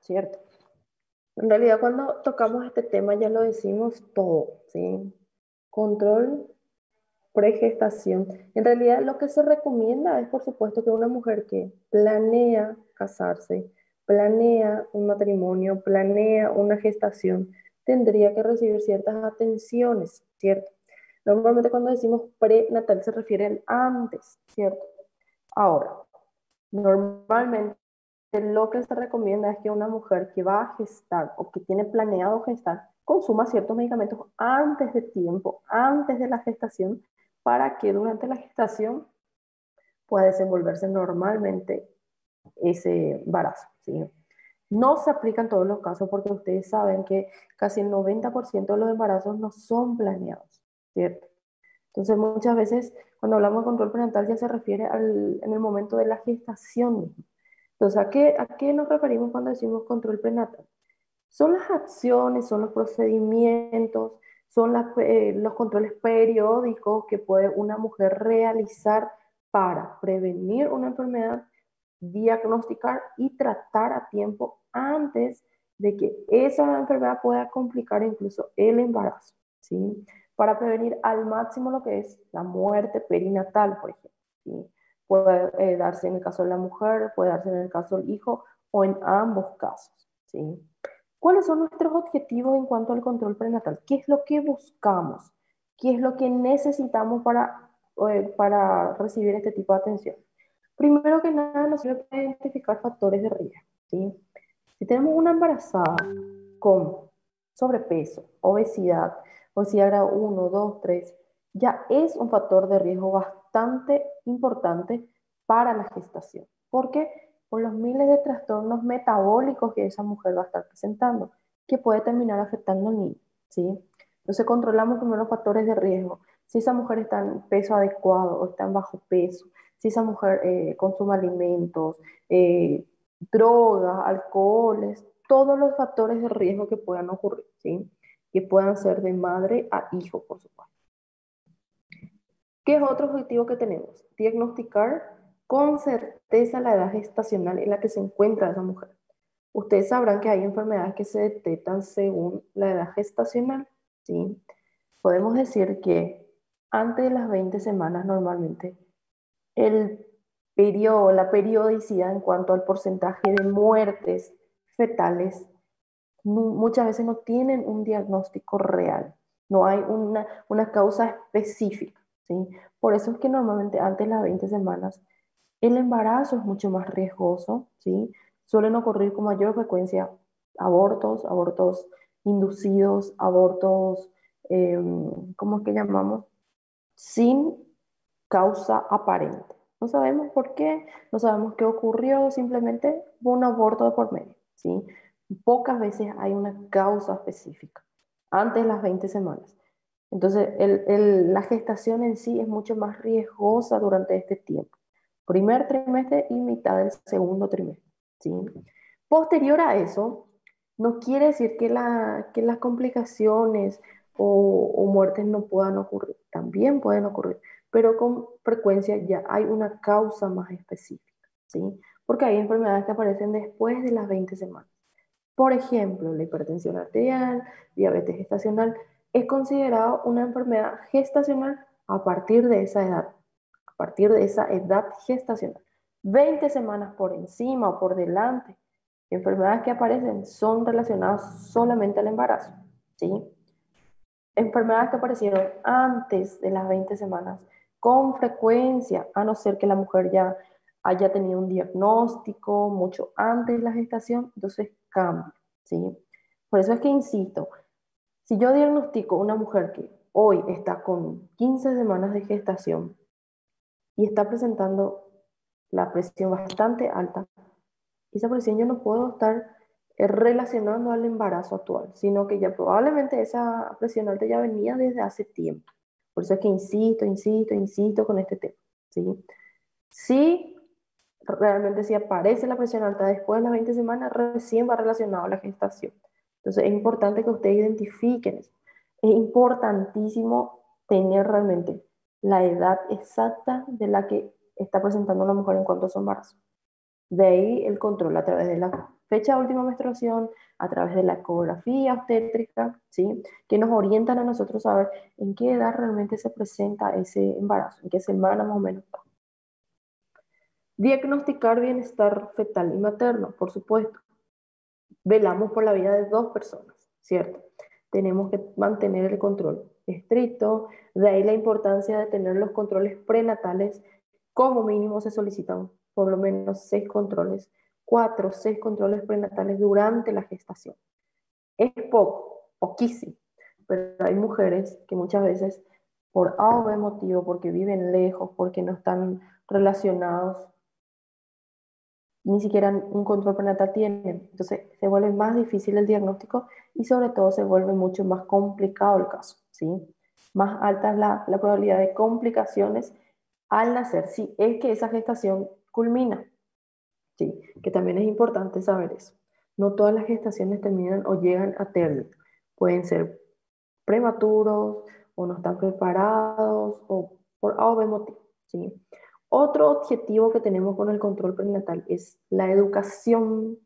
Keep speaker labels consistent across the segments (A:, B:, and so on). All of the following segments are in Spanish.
A: ¿cierto? En realidad, cuando tocamos este tema ya lo decimos todo, ¿sí? Control pregestación. En realidad, lo que se recomienda es, por supuesto, que una mujer que planea casarse, planea un matrimonio, planea una gestación, tendría que recibir ciertas atenciones, ¿cierto? Normalmente cuando decimos prenatal se refiere al antes, ¿cierto? Ahora, normalmente lo que se recomienda es que una mujer que va a gestar o que tiene planeado gestar consuma ciertos medicamentos antes de tiempo, antes de la gestación, para que durante la gestación pueda desenvolverse normalmente ese embarazo, ¿sí? No se aplica en todos los casos porque ustedes saben que casi el 90% de los embarazos no son planeados, ¿cierto? Entonces muchas veces cuando hablamos de control prenatal ya se refiere en el momento de la gestación misma. Entonces, ¿a qué nos referimos cuando decimos control prenatal? Son las acciones, son los procedimientos, son los controles periódicos que puede una mujer realizar para prevenir una enfermedad, diagnosticar y tratar a tiempo antes de que esa enfermedad pueda complicar incluso el embarazo, ¿sí? Para prevenir al máximo lo que es la muerte perinatal, por ejemplo, ¿sí? Puede darse en el caso de la mujer, puede darse en el caso del hijo o en ambos casos, ¿sí? ¿Cuáles son nuestros objetivos en cuanto al control prenatal? ¿Qué es lo que buscamos? ¿Qué es lo que necesitamos para recibir este tipo de atención? Primero que nada, nos sirve para identificar factores de riesgo, ¿sí? Si tenemos una embarazada con sobrepeso, obesidad grado 1, 2, 3, ya es un factor de riesgo bastante importante para la gestación. ¿Por qué? Por los miles de trastornos metabólicos que esa mujer va a estar presentando, que puede terminar afectando al niño, ¿sí? Entonces controlamos primero los factores de riesgo. Si esa mujer está en peso adecuado o está en bajo peso, si esa mujer consume alimentos, drogas, alcoholes, todos los factores de riesgo que puedan ocurrir, ¿sí? Que puedan ser de madre a hijo, por supuesto. ¿Qué es otro objetivo que tenemos? Diagnosticar con certeza la edad gestacional en la que se encuentra esa mujer. Ustedes sabrán que hay enfermedades que se detectan según la edad gestacional, ¿sí? Podemos decir que antes de las 20 semanas normalmente el la periodicidad en cuanto al porcentaje de muertes fetales muchas veces no tienen un diagnóstico real, no hay una causa específica, ¿sí? Por eso es que normalmente antes de las 20 semanas el embarazo es mucho más riesgoso, ¿sí? Suelen ocurrir con mayor frecuencia abortos inducidos, abortos, ¿cómo es que llamamos? Sin causa aparente. No sabemos por qué, no sabemos qué ocurrió, simplemente hubo un aborto de por medio, ¿sí? Pocas veces hay una causa específica, antes de las 20 semanas. Entonces, la gestación en sí es mucho más riesgosa durante este tiempo. Primer trimestre y mitad del segundo trimestre, ¿sí? Posterior a eso, no quiere decir que las complicaciones o muertes no puedan ocurrir, también pueden ocurrir, pero con frecuencia ya hay una causa más específica, ¿sí? Porque hay enfermedades que aparecen después de las 20 semanas. Por ejemplo, la hipertensión arterial, diabetes gestacional, es considerado una enfermedad gestacional a partir de esa edad, a partir de esa edad gestacional. 20 semanas por encima o por delante, enfermedades que aparecen son relacionadas solamente al embarazo, ¿sí? Enfermedades que aparecieron antes de las 20 semanas, con frecuencia, a no ser que la mujer ya haya tenido un diagnóstico mucho antes de la gestación, entonces cambia, ¿sí? Por eso es que insisto, si yo diagnostico una mujer que hoy está con 15 semanas de gestación y está presentando la presión bastante alta, esa presión yo no puedo estar relacionando al embarazo actual, sino que ya probablemente esa presión alta ya venía desde hace tiempo. Por eso es que insisto con este tema, ¿sí? Si realmente si aparece la presión alta después de las 20 semanas, recién va relacionado a la gestación. Entonces es importante que ustedes identifiquen eso. Es importantísimo tener realmente la edad exacta de la que está presentando una mujer en cuanto a su embarazo. De ahí el control a través de la fecha de última menstruación, a través de la ecografía obstétrica, ¿sí? Que nos orientan a nosotros a ver en qué edad realmente se presenta ese embarazo, en qué semana más o menos está. Diagnosticar bienestar fetal y materno, por supuesto. Velamos por la vida de dos personas, ¿cierto? Tenemos que mantener el control estricto, de ahí la importancia de tener los controles prenatales. Como mínimo se solicitan por lo menos 6 controles, 4 o 6 controles prenatales durante la gestación. Es poco, poquísimo, pero hay mujeres que muchas veces por A o B motivo, porque viven lejos, porque no están relacionados, ni siquiera un control prenatal tienen. Entonces se vuelve más difícil el diagnóstico y sobre todo se vuelve mucho más complicado el caso, ¿sí? Más alta es la probabilidad de complicaciones al nacer, si es que esa gestación culmina, ¿sí? Que también es importante saber eso. No todas las gestaciones terminan o llegan a término. Pueden ser prematuros o no están preparados o por A o B motivo, ¿sí? Otro objetivo que tenemos con el control prenatal es la educación.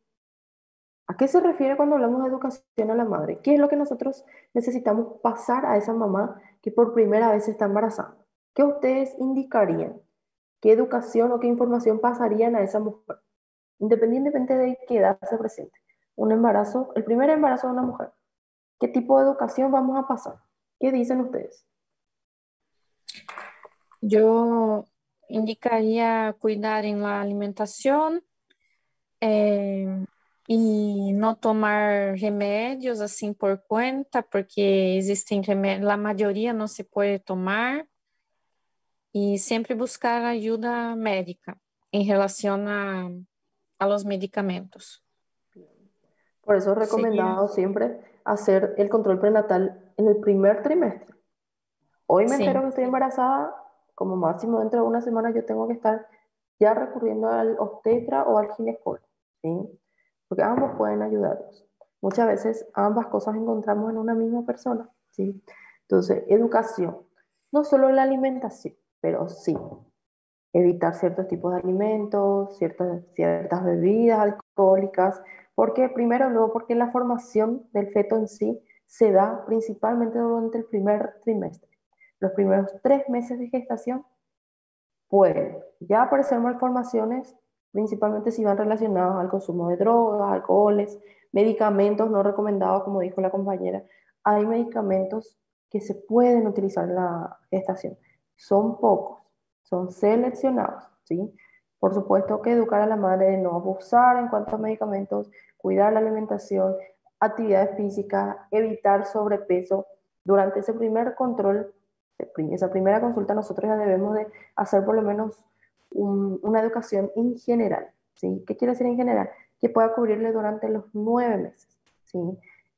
A: ¿A qué se refiere cuando hablamos de educación a la madre? ¿Qué es lo que nosotros necesitamos pasar a esa mamá que por primera vez se está embarazando? ¿Qué ustedes indicarían? ¿Qué educación o qué información pasarían a esa mujer? Independientemente de qué edad se presente. Un embarazo, el primer embarazo de una mujer. ¿Qué tipo de educación vamos a pasar? ¿Qué dicen ustedes?
B: Yo indicaría cuidar en la alimentación eh, y no tomar remédios assim por cuenta, porque existem remédios, a maioria não se pode tomar, e sempre buscar ajuda médica em relação a los medicamentos.
A: Por eso es
B: Sería,
A: recomendado siempre hacer el control prenatal en el primer trimestre. Hoy me entero
B: sim,
A: que estoy embarazada, como máximo dentro de una semana yo tengo que estar ya recurriendo al obstetra o al ginecólogo, ¿sí? Porque ambos pueden ayudarnos. Muchas veces ambas cosas encontramos en una misma persona, ¿sí? Entonces, educación, no solo la alimentación, pero sí, evitar ciertos tipos de alimentos, ciertas bebidas alcohólicas, porque primero, luego, porque la formación del feto en sí se da principalmente durante el primer trimestre. Los primeros 3 meses de gestación pueden ya aparecer malformaciones, principalmente si van relacionados al consumo de drogas, alcoholes, medicamentos no recomendados, como dijo la compañera. Hay medicamentos que se pueden utilizar en la gestación. Son pocos, son seleccionados, ¿sí? Por supuesto que educar a la madre de no abusar en cuanto a medicamentos, cuidar la alimentación, actividades físicas, evitar sobrepeso. Durante ese primer control, esa primera consulta, nosotros ya debemos de hacer por lo menos una educación en general, ¿sí? ¿Qué quiere decir en general? Que pueda cubrirle durante los 9 meses, ¿sí?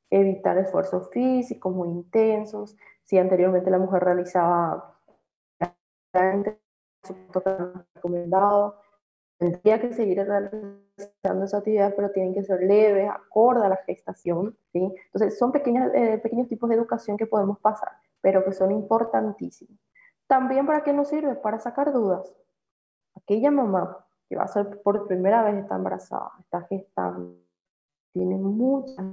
A: Evitar esfuerzos físicos muy intensos. Si anteriormente la mujer realizaba recomendado, tendría que seguir realizando esa actividad, pero tienen que ser leves, acorde a la gestación, ¿sí? Entonces, son pequeños tipos de educación que podemos pasar, pero que son importantísimos. También, ¿para qué nos sirve? Para sacar dudas. Aquella mamá que va a ser por primera vez está embarazada, está gestando, tiene muchas,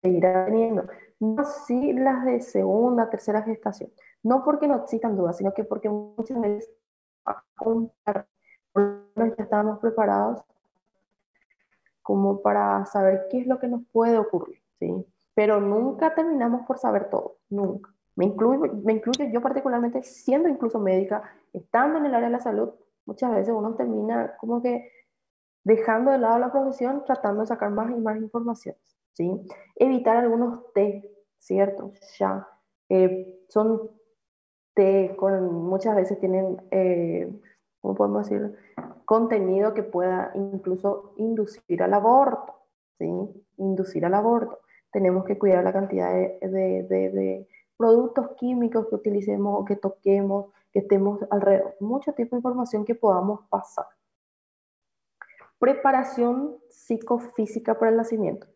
A: seguirá teniendo, no así las de segunda, tercera gestación, no porque no existan dudas, sino que porque muchas veces ya estábamos preparados como para saber qué es lo que nos puede ocurrir, ¿sí? Pero nunca terminamos por saber todo, nunca. Me incluyo yo particularmente, siendo incluso médica, estando en el área de la salud, muchas veces uno termina como que dejando de lado la profesión, tratando de sacar más y más informaciones, ¿sí? Evitar algunos test, ¿cierto? Ya, son muchas veces tienen, ¿cómo podemos decir? Contenido que pueda incluso inducir al aborto, ¿sí? Inducir al aborto. Tenemos que cuidar la cantidad de productos químicos que utilicemos o que toquemos, que estemos alrededor. Mucho tipo de información que podamos pasar. Preparación psicofísica para el nacimiento.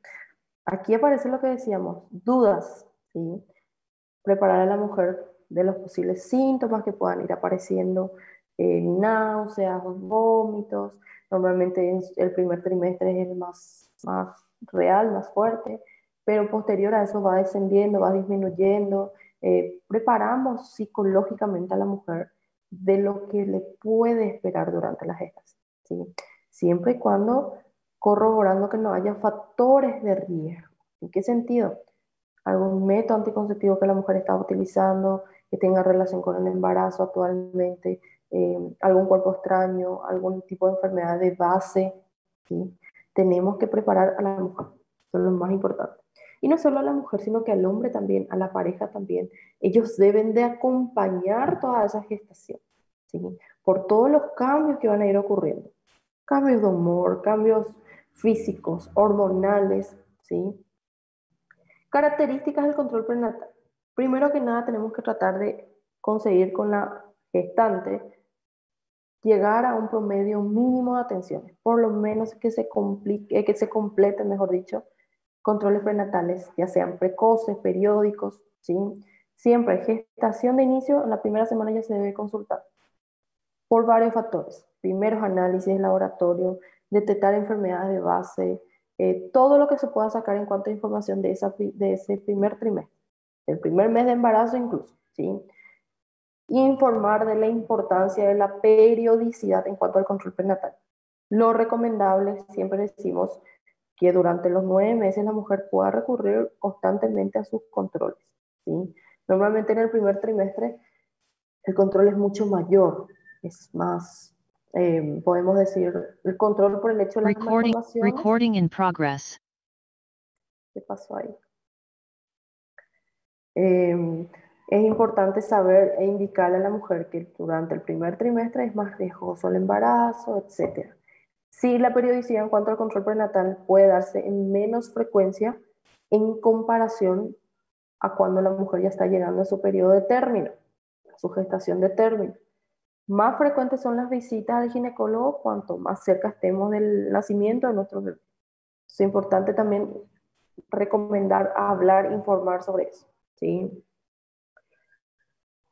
A: Aquí aparece lo que decíamos, dudas, ¿sí? Preparar a la mujer de los posibles síntomas que puedan ir apareciendo, náuseas, vómitos. Normalmente el primer trimestre es el más real, más fuerte, pero posterior a eso va descendiendo, va disminuyendo. Preparamos psicológicamente a la mujer de lo que le puede esperar durante la gestación, ¿sí? Siempre y cuando corroborando que no haya factores de riesgo. ¿En qué sentido? Algún método anticonceptivo que la mujer está utilizando, que tenga relación con el embarazo actualmente, algún cuerpo extraño, algún tipo de enfermedad de base, ¿sí? Tenemos que preparar a la mujer, eso es lo más importante. Y no solo a la mujer, sino que al hombre también, a la pareja también. Ellos deben de acompañar toda esa gestación, ¿sí? Por todos los cambios que van a ir ocurriendo. Cambios de humor, cambios físicos, hormonales, ¿sí? Características del control prenatal. Primero que nada, tenemos que tratar de conseguir con la gestante llegar a un promedio mínimo de atenciones, por lo menos que se completen, mejor dicho, controles prenatales, ya sean precoces, periódicos, ¿sí? Siempre gestación de inicio, en la primera semana ya se debe consultar por varios factores. Primeros análisis de laboratorio, detectar enfermedades de base, todo lo que se pueda sacar en cuanto a información de ese primer trimestre, el primer mes de embarazo incluso, ¿sí? Informar de la importancia de la periodicidad en cuanto al control prenatal. Lo recomendable, siempre decimos, que durante los 9 meses la mujer pueda recurrir constantemente a sus controles, ¿sí? Normalmente en el primer trimestre el control es mucho mayor, es más, podemos decir, el control por el hecho de las malformaciones.
C: Recording in progress.
A: ¿Qué pasó ahí? Es importante saber e indicarle a la mujer que durante el primer trimestre es más riesgoso el embarazo, etc. Sí, la periodicidad en cuanto al control prenatal puede darse en menos frecuencia en comparación a cuando la mujer ya está llegando a su periodo de término, a su gestación de término. Más frecuentes son las visitas al ginecólogo cuanto más cerca estemos del nacimiento de nuestro bebé. Es importante también recomendar hablar, informar sobre eso, ¿sí?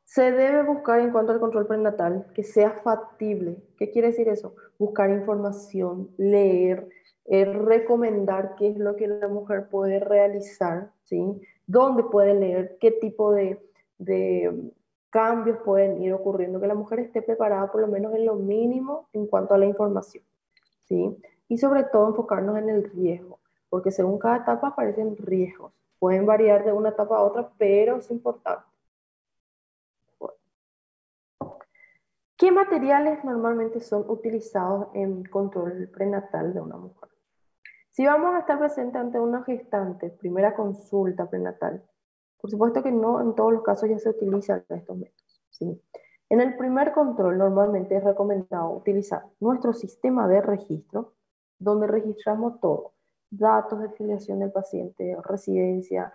A: Se debe buscar en cuanto al control prenatal que sea factible. ¿Qué quiere decir eso? Buscar información, leer, recomendar qué es lo que la mujer puede realizar, ¿sí? Dónde puede leer, qué tipo de cambios pueden ir ocurriendo, que la mujer esté preparada por lo menos en lo mínimo en cuanto a la información, ¿sí? Y sobre todo enfocarnos en el riesgo, porque según cada etapa aparecen riesgos. Pueden variar de una etapa a otra, pero es importante. ¿Qué materiales normalmente son utilizados en control prenatal de una mujer? Si vamos a estar presente ante una gestante, primera consulta prenatal, por supuesto que no en todos los casos ya se utilizan estos métodos, ¿sí? En el primer control normalmente es recomendado utilizar nuestro sistema de registro, donde registramos todo, datos de filiación del paciente, residencia,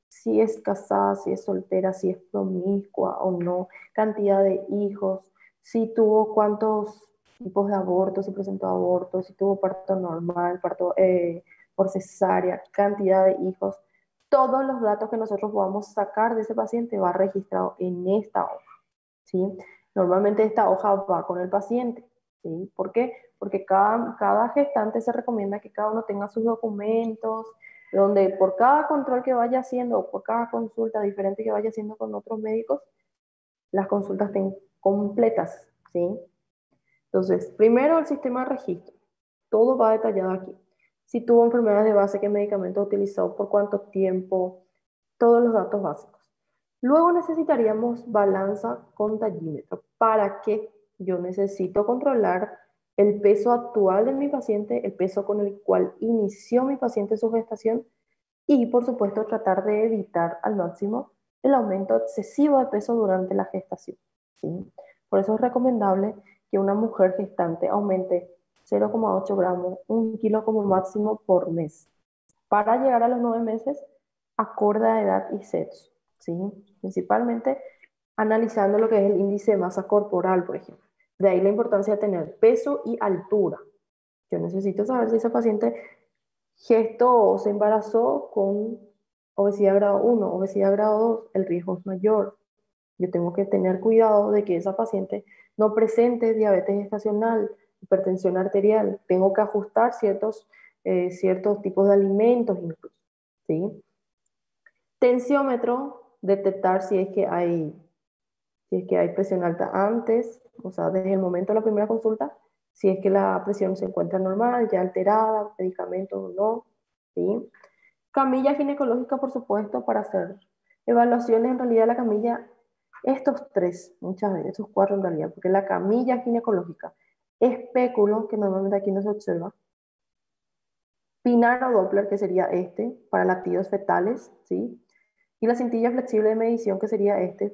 A: si es casada, si es soltera, si es promiscua o no, cantidad de hijos, si tuvo cuántos tipos de abortos, si presentó abortos, si tuvo parto normal, parto por cesárea, cantidad de hijos. Todos los datos que nosotros podamos sacar de ese paciente va registrado en esta hoja, ¿sí? Normalmente esta hoja va con el paciente, ¿sí? ¿Por qué? Porque cada gestante se recomienda que cada uno tenga sus documentos, donde por cada control que vaya haciendo o por cada consulta diferente que vaya haciendo con otros médicos, las consultas estén completas, ¿sí? Entonces, primero el sistema de registro. Todo va detallado aquí. Si tuvo enfermedades de base, qué medicamento utilizó, por cuánto tiempo, todos los datos básicos. Luego necesitaríamos balanza con tallímetro. ¿Para qué? Yo necesito controlar el peso actual de mi paciente, el peso con el cual inició mi paciente su gestación y, por supuesto, tratar de evitar al máximo el aumento excesivo de peso durante la gestación, ¿sí? Por eso es recomendable que una mujer gestante aumente 0,8 gramos, 1 kilo como máximo por mes, para llegar a los 9 meses acorde a edad y sexo, ¿sí? Principalmente analizando lo que es el índice de masa corporal, por ejemplo. De ahí la importancia de tener peso y altura. Yo necesito saber si esa paciente gestó o se embarazó con obesidad grado 1, obesidad grado 2, el riesgo es mayor. Yo tengo que tener cuidado de que esa paciente no presente diabetes gestacional, hipertensión arterial. Tengo que ajustar ciertos tipos de alimentos incluso, ¿sí? Tensiómetro, detectar si es que hay presión alta antes, o sea, desde el momento de la primera consulta, si es que la presión se encuentra normal, ya alterada, medicamentos o no, ¿sí? Camilla ginecológica, por supuesto, para hacer evaluaciones. En realidad la camilla, estos tres, muchas veces, estos cuatro en realidad, porque la camilla ginecológica, espéculo, que normalmente aquí no se observa, Pinar o Doppler, que sería este, para latidos fetales, ¿sí? Y la cintilla flexible de medición, que sería este,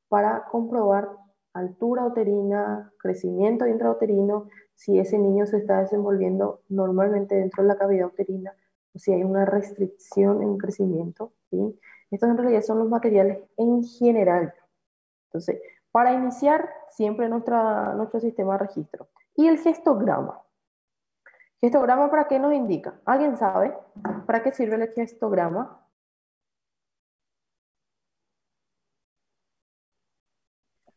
A: para comprobar altura uterina, crecimiento intrauterino, si ese niño se está desenvolviendo normalmente dentro de la cavidad uterina, o si hay una restricción en crecimiento, ¿sí? Estos en realidad son los materiales en general. Entonces, para iniciar, siempre nuestro sistema de registro. Y el gestograma. ¿Gestograma para qué nos indica? ¿Alguien sabe para qué sirve el gestograma?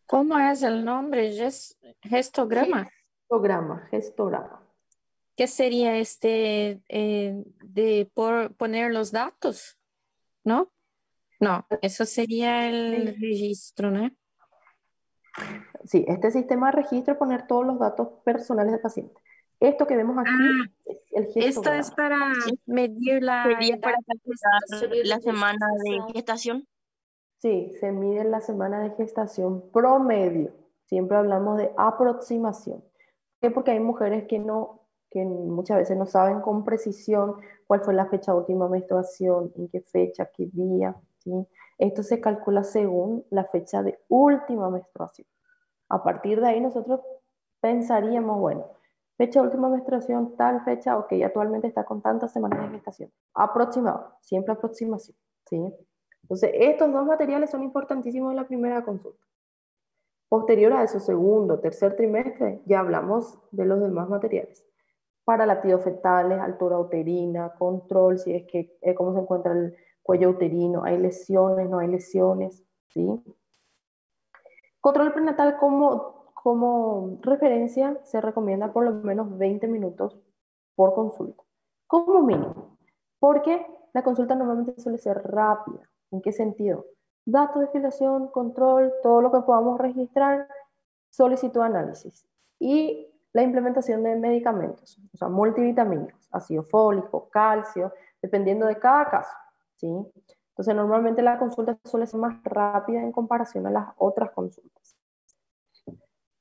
B: ¿Cómo es el nombre? Gestograma.
A: Gestograma.
B: ¿Qué sería poner los datos? ¿No? No, eso sería el registro, ¿no?
A: Sí, este sistema de registro es poner todos los datos personales del paciente. Esto que vemos aquí
B: Ah,
A: es el
B: esto es
A: gestograma.
B: para medir la
C: Sería
B: edad
C: para
B: de
C: calcular
B: gestación.
C: la semana de gestación.
A: Sí, se mide la semana de gestación promedio. Siempre hablamos de aproximación. ¿Por qué? Porque hay mujeres que muchas veces no saben con precisión cuál fue la fecha de última menstruación, en qué fecha, qué día, ¿sí? Esto se calcula según la fecha de última menstruación. A partir de ahí nosotros pensaríamos, bueno, fecha de última menstruación, tal fecha, ok, actualmente está con tantas semanas de gestación. Aproximado, siempre aproximación, ¿sí? Entonces, estos dos materiales son importantísimos en la primera consulta. Posterior a eso, segundo, tercer trimestre, ya hablamos de los demás materiales. Para latidos fetales, altura uterina, control, si es que, cómo se encuentra el cuello uterino, hay lesiones, no hay lesiones, ¿sí? Control prenatal como referencia se recomienda por lo menos 20 minutos por consulta, como mínimo, porque la consulta normalmente suele ser rápida. ¿En qué sentido? Datos de filiación, control, todo lo que podamos registrar, solicitud de análisis y la implementación de medicamentos, o sea, multivitamínicos, ácido fólico, calcio, dependiendo de cada caso, ¿sí? Entonces, normalmente la consulta suele ser más rápida en comparación a las otras consultas.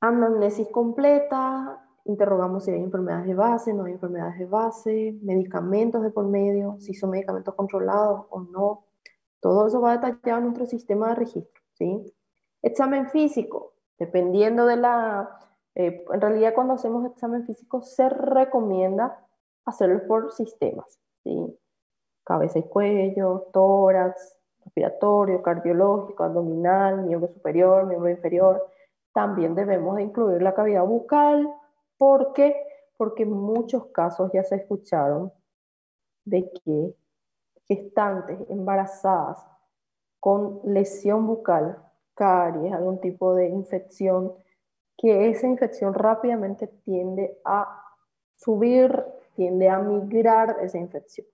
A: Anamnesis completa, interrogamos si hay enfermedades de base, no hay enfermedades de base, medicamentos de por medio, si son medicamentos controlados o no. Todo eso va detallado en nuestro sistema de registro, ¿sí? Examen físico, dependiendo de en realidad cuando hacemos examen físico se recomienda hacerlo por sistemas, ¿sí? Cabeza y cuello, tórax, respiratorio, cardiológico, abdominal, miembro superior, miembro inferior. También debemos de incluir la cavidad bucal. ¿Por qué? Porque en muchos casos ya se escucharon de que gestantes embarazadas con lesión bucal, caries, algún tipo de infección, que esa infección rápidamente tiende a subir, tiende a migrar esa infección,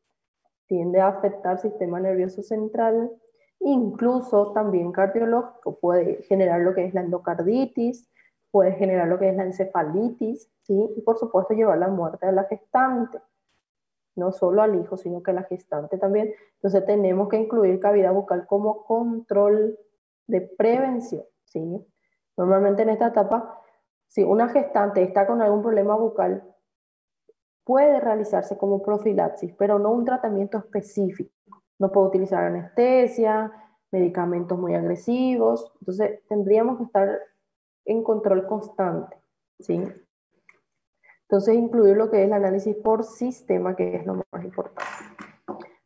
A: tiende a afectar el sistema nervioso central, incluso también cardiológico, puede generar lo que es la endocarditis, puede generar lo que es la encefalitis, ¿sí? Y por supuesto llevar a la muerte de la gestante, no solo al hijo, sino que a la gestante también. Entonces tenemos que incluir cavidad bucal como control de prevención, ¿sí? Normalmente en esta etapa, si una gestante está con algún problema bucal, puede realizarse como profilaxis, pero no un tratamiento específico. No puede utilizar anestesia, medicamentos muy agresivos, entonces tendríamos que estar en control constante, ¿sí? Entonces incluir lo que es el análisis por sistema, que es lo más importante.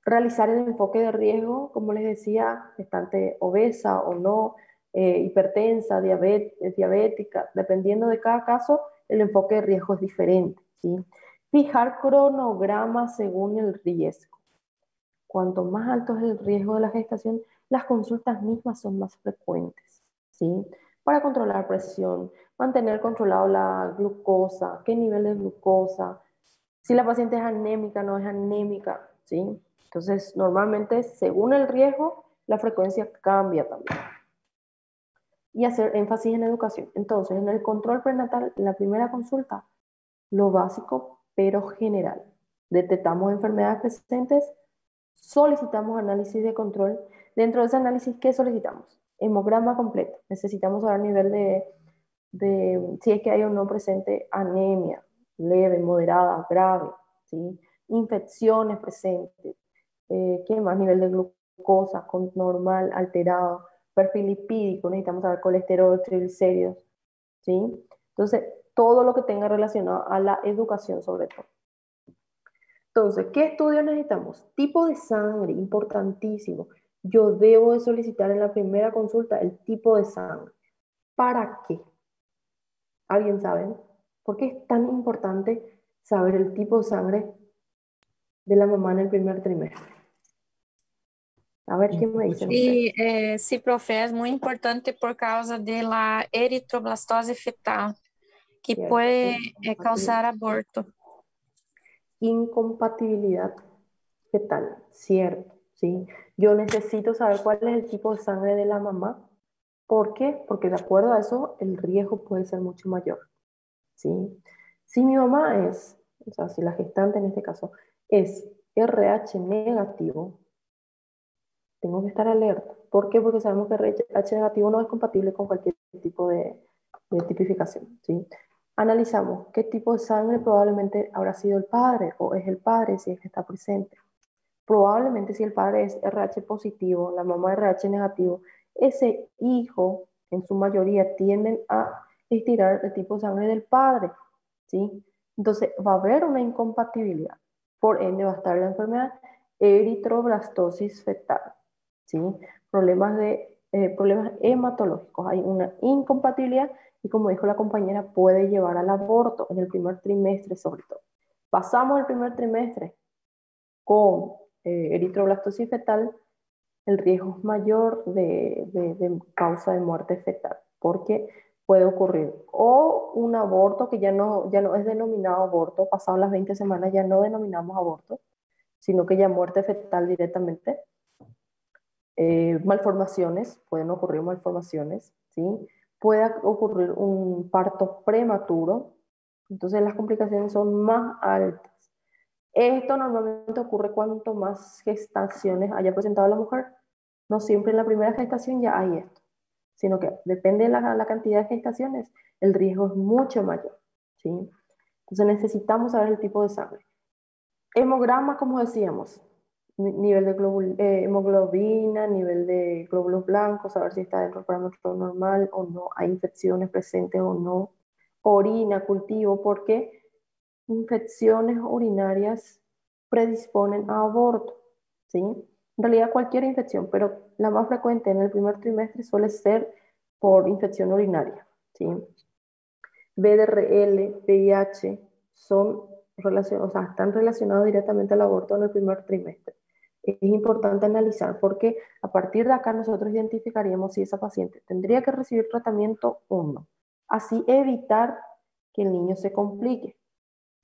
A: Realizar el enfoque de riesgo, como les decía, gestante obesa o no, hipertensa, diabética, dependiendo de cada caso, el enfoque de riesgo es diferente, ¿sí? Fijar cronogramas según el riesgo. Cuanto más alto es el riesgo de la gestación, las consultas mismas son más frecuentes, ¿sí? Para controlar presión, mantener controlado la glucosa, qué nivel de glucosa, si la paciente es anémica, no es anémica, ¿sí? Entonces, normalmente, según el riesgo, la frecuencia cambia también. Y hacer énfasis en educación. Entonces, en el control prenatal, en la primera consulta, lo básico, pero general. Detectamos enfermedades presentes, solicitamos análisis de control. Dentro de ese análisis, ¿qué solicitamos? Hemograma completo. Necesitamos saber nivel de si es que hay o no presente anemia, leve, moderada, grave, ¿sí? Infecciones presentes, ¿qué más? Nivel de glucosa, con normal, alterado, perfil lipídico, necesitamos saber colesterol, triglicéridos, ¿sí? Entonces, todo lo que tenga relacionado a la educación sobre todo. Entonces, ¿qué estudios necesitamos? Tipo de sangre, importantísimo. Yo debo de solicitar en la primera consulta el tipo de sangre. ¿Para qué? ¿Alguien sabe? ¿Por qué es tan importante saber el tipo de sangre de la mamá en el primer trimestre? A ver qué me dicen ustedes.
B: Sí, profe, es muy importante por causa de la eritroblastose fetal, que
A: ¿Cierto?
B: puede causar aborto.
A: Incompatibilidad fetal, cierto, ¿sí? Yo necesito saber cuál es el tipo de sangre de la mamá. ¿Por qué? Porque de acuerdo a eso, el riesgo puede ser mucho mayor, ¿sí? Si mi mamá es, o sea, si la gestante en este caso es RH negativo, tengo que estar alerta. ¿Por qué? Porque sabemos que RH negativo no es compatible con cualquier tipo de tipificación, ¿sí? Analizamos qué tipo de sangre probablemente habrá sido el padre o es el padre si es que está presente. Probablemente si el padre es RH positivo, la mamá RH negativo, ese hijo en su mayoría tienden a estirar el tipo de sangre del padre, ¿sí? Entonces va a haber una incompatibilidad. Por ende va a estar la enfermedad eritroblastosis fetal, ¿sí? Problemas hematológicos. Hay una incompatibilidad y como dijo la compañera, puede llevar al aborto en el primer trimestre sobre todo. Pasamos el primer trimestre con eritroblastosis fetal, el riesgo es mayor de causa de muerte fetal, porque puede ocurrir o un aborto que ya no es denominado aborto, pasado las 20 semanas ya no denominamos aborto, sino que ya muerte fetal directamente. Malformaciones, pueden ocurrir malformaciones, ¿sí? Puede ocurrir un parto prematuro, entonces las complicaciones son más altas. Esto normalmente ocurre cuanto más gestaciones haya presentado la mujer. No siempre en la primera gestación ya hay esto, sino que depende de la cantidad de gestaciones, el riesgo es mucho mayor, ¿sí? Entonces necesitamos saber el tipo de sangre. Hemograma, como decíamos, nivel de hemoglobina, nivel de glóbulos blancos, saber si está dentro del parámetro normal o no, hay infecciones presentes o no. Orina, cultivo, porque infecciones urinarias predisponen a aborto, ¿sí? En realidad cualquier infección, pero la más frecuente en el primer trimestre suele ser por infección urinaria, ¿sí? VDRL, VIH son o sea, están relacionados directamente al aborto en el primer trimestre. Es importante analizar porque a partir de acá nosotros identificaríamos si esa paciente tendría que recibir tratamiento o no. Así evitar que el niño se complique,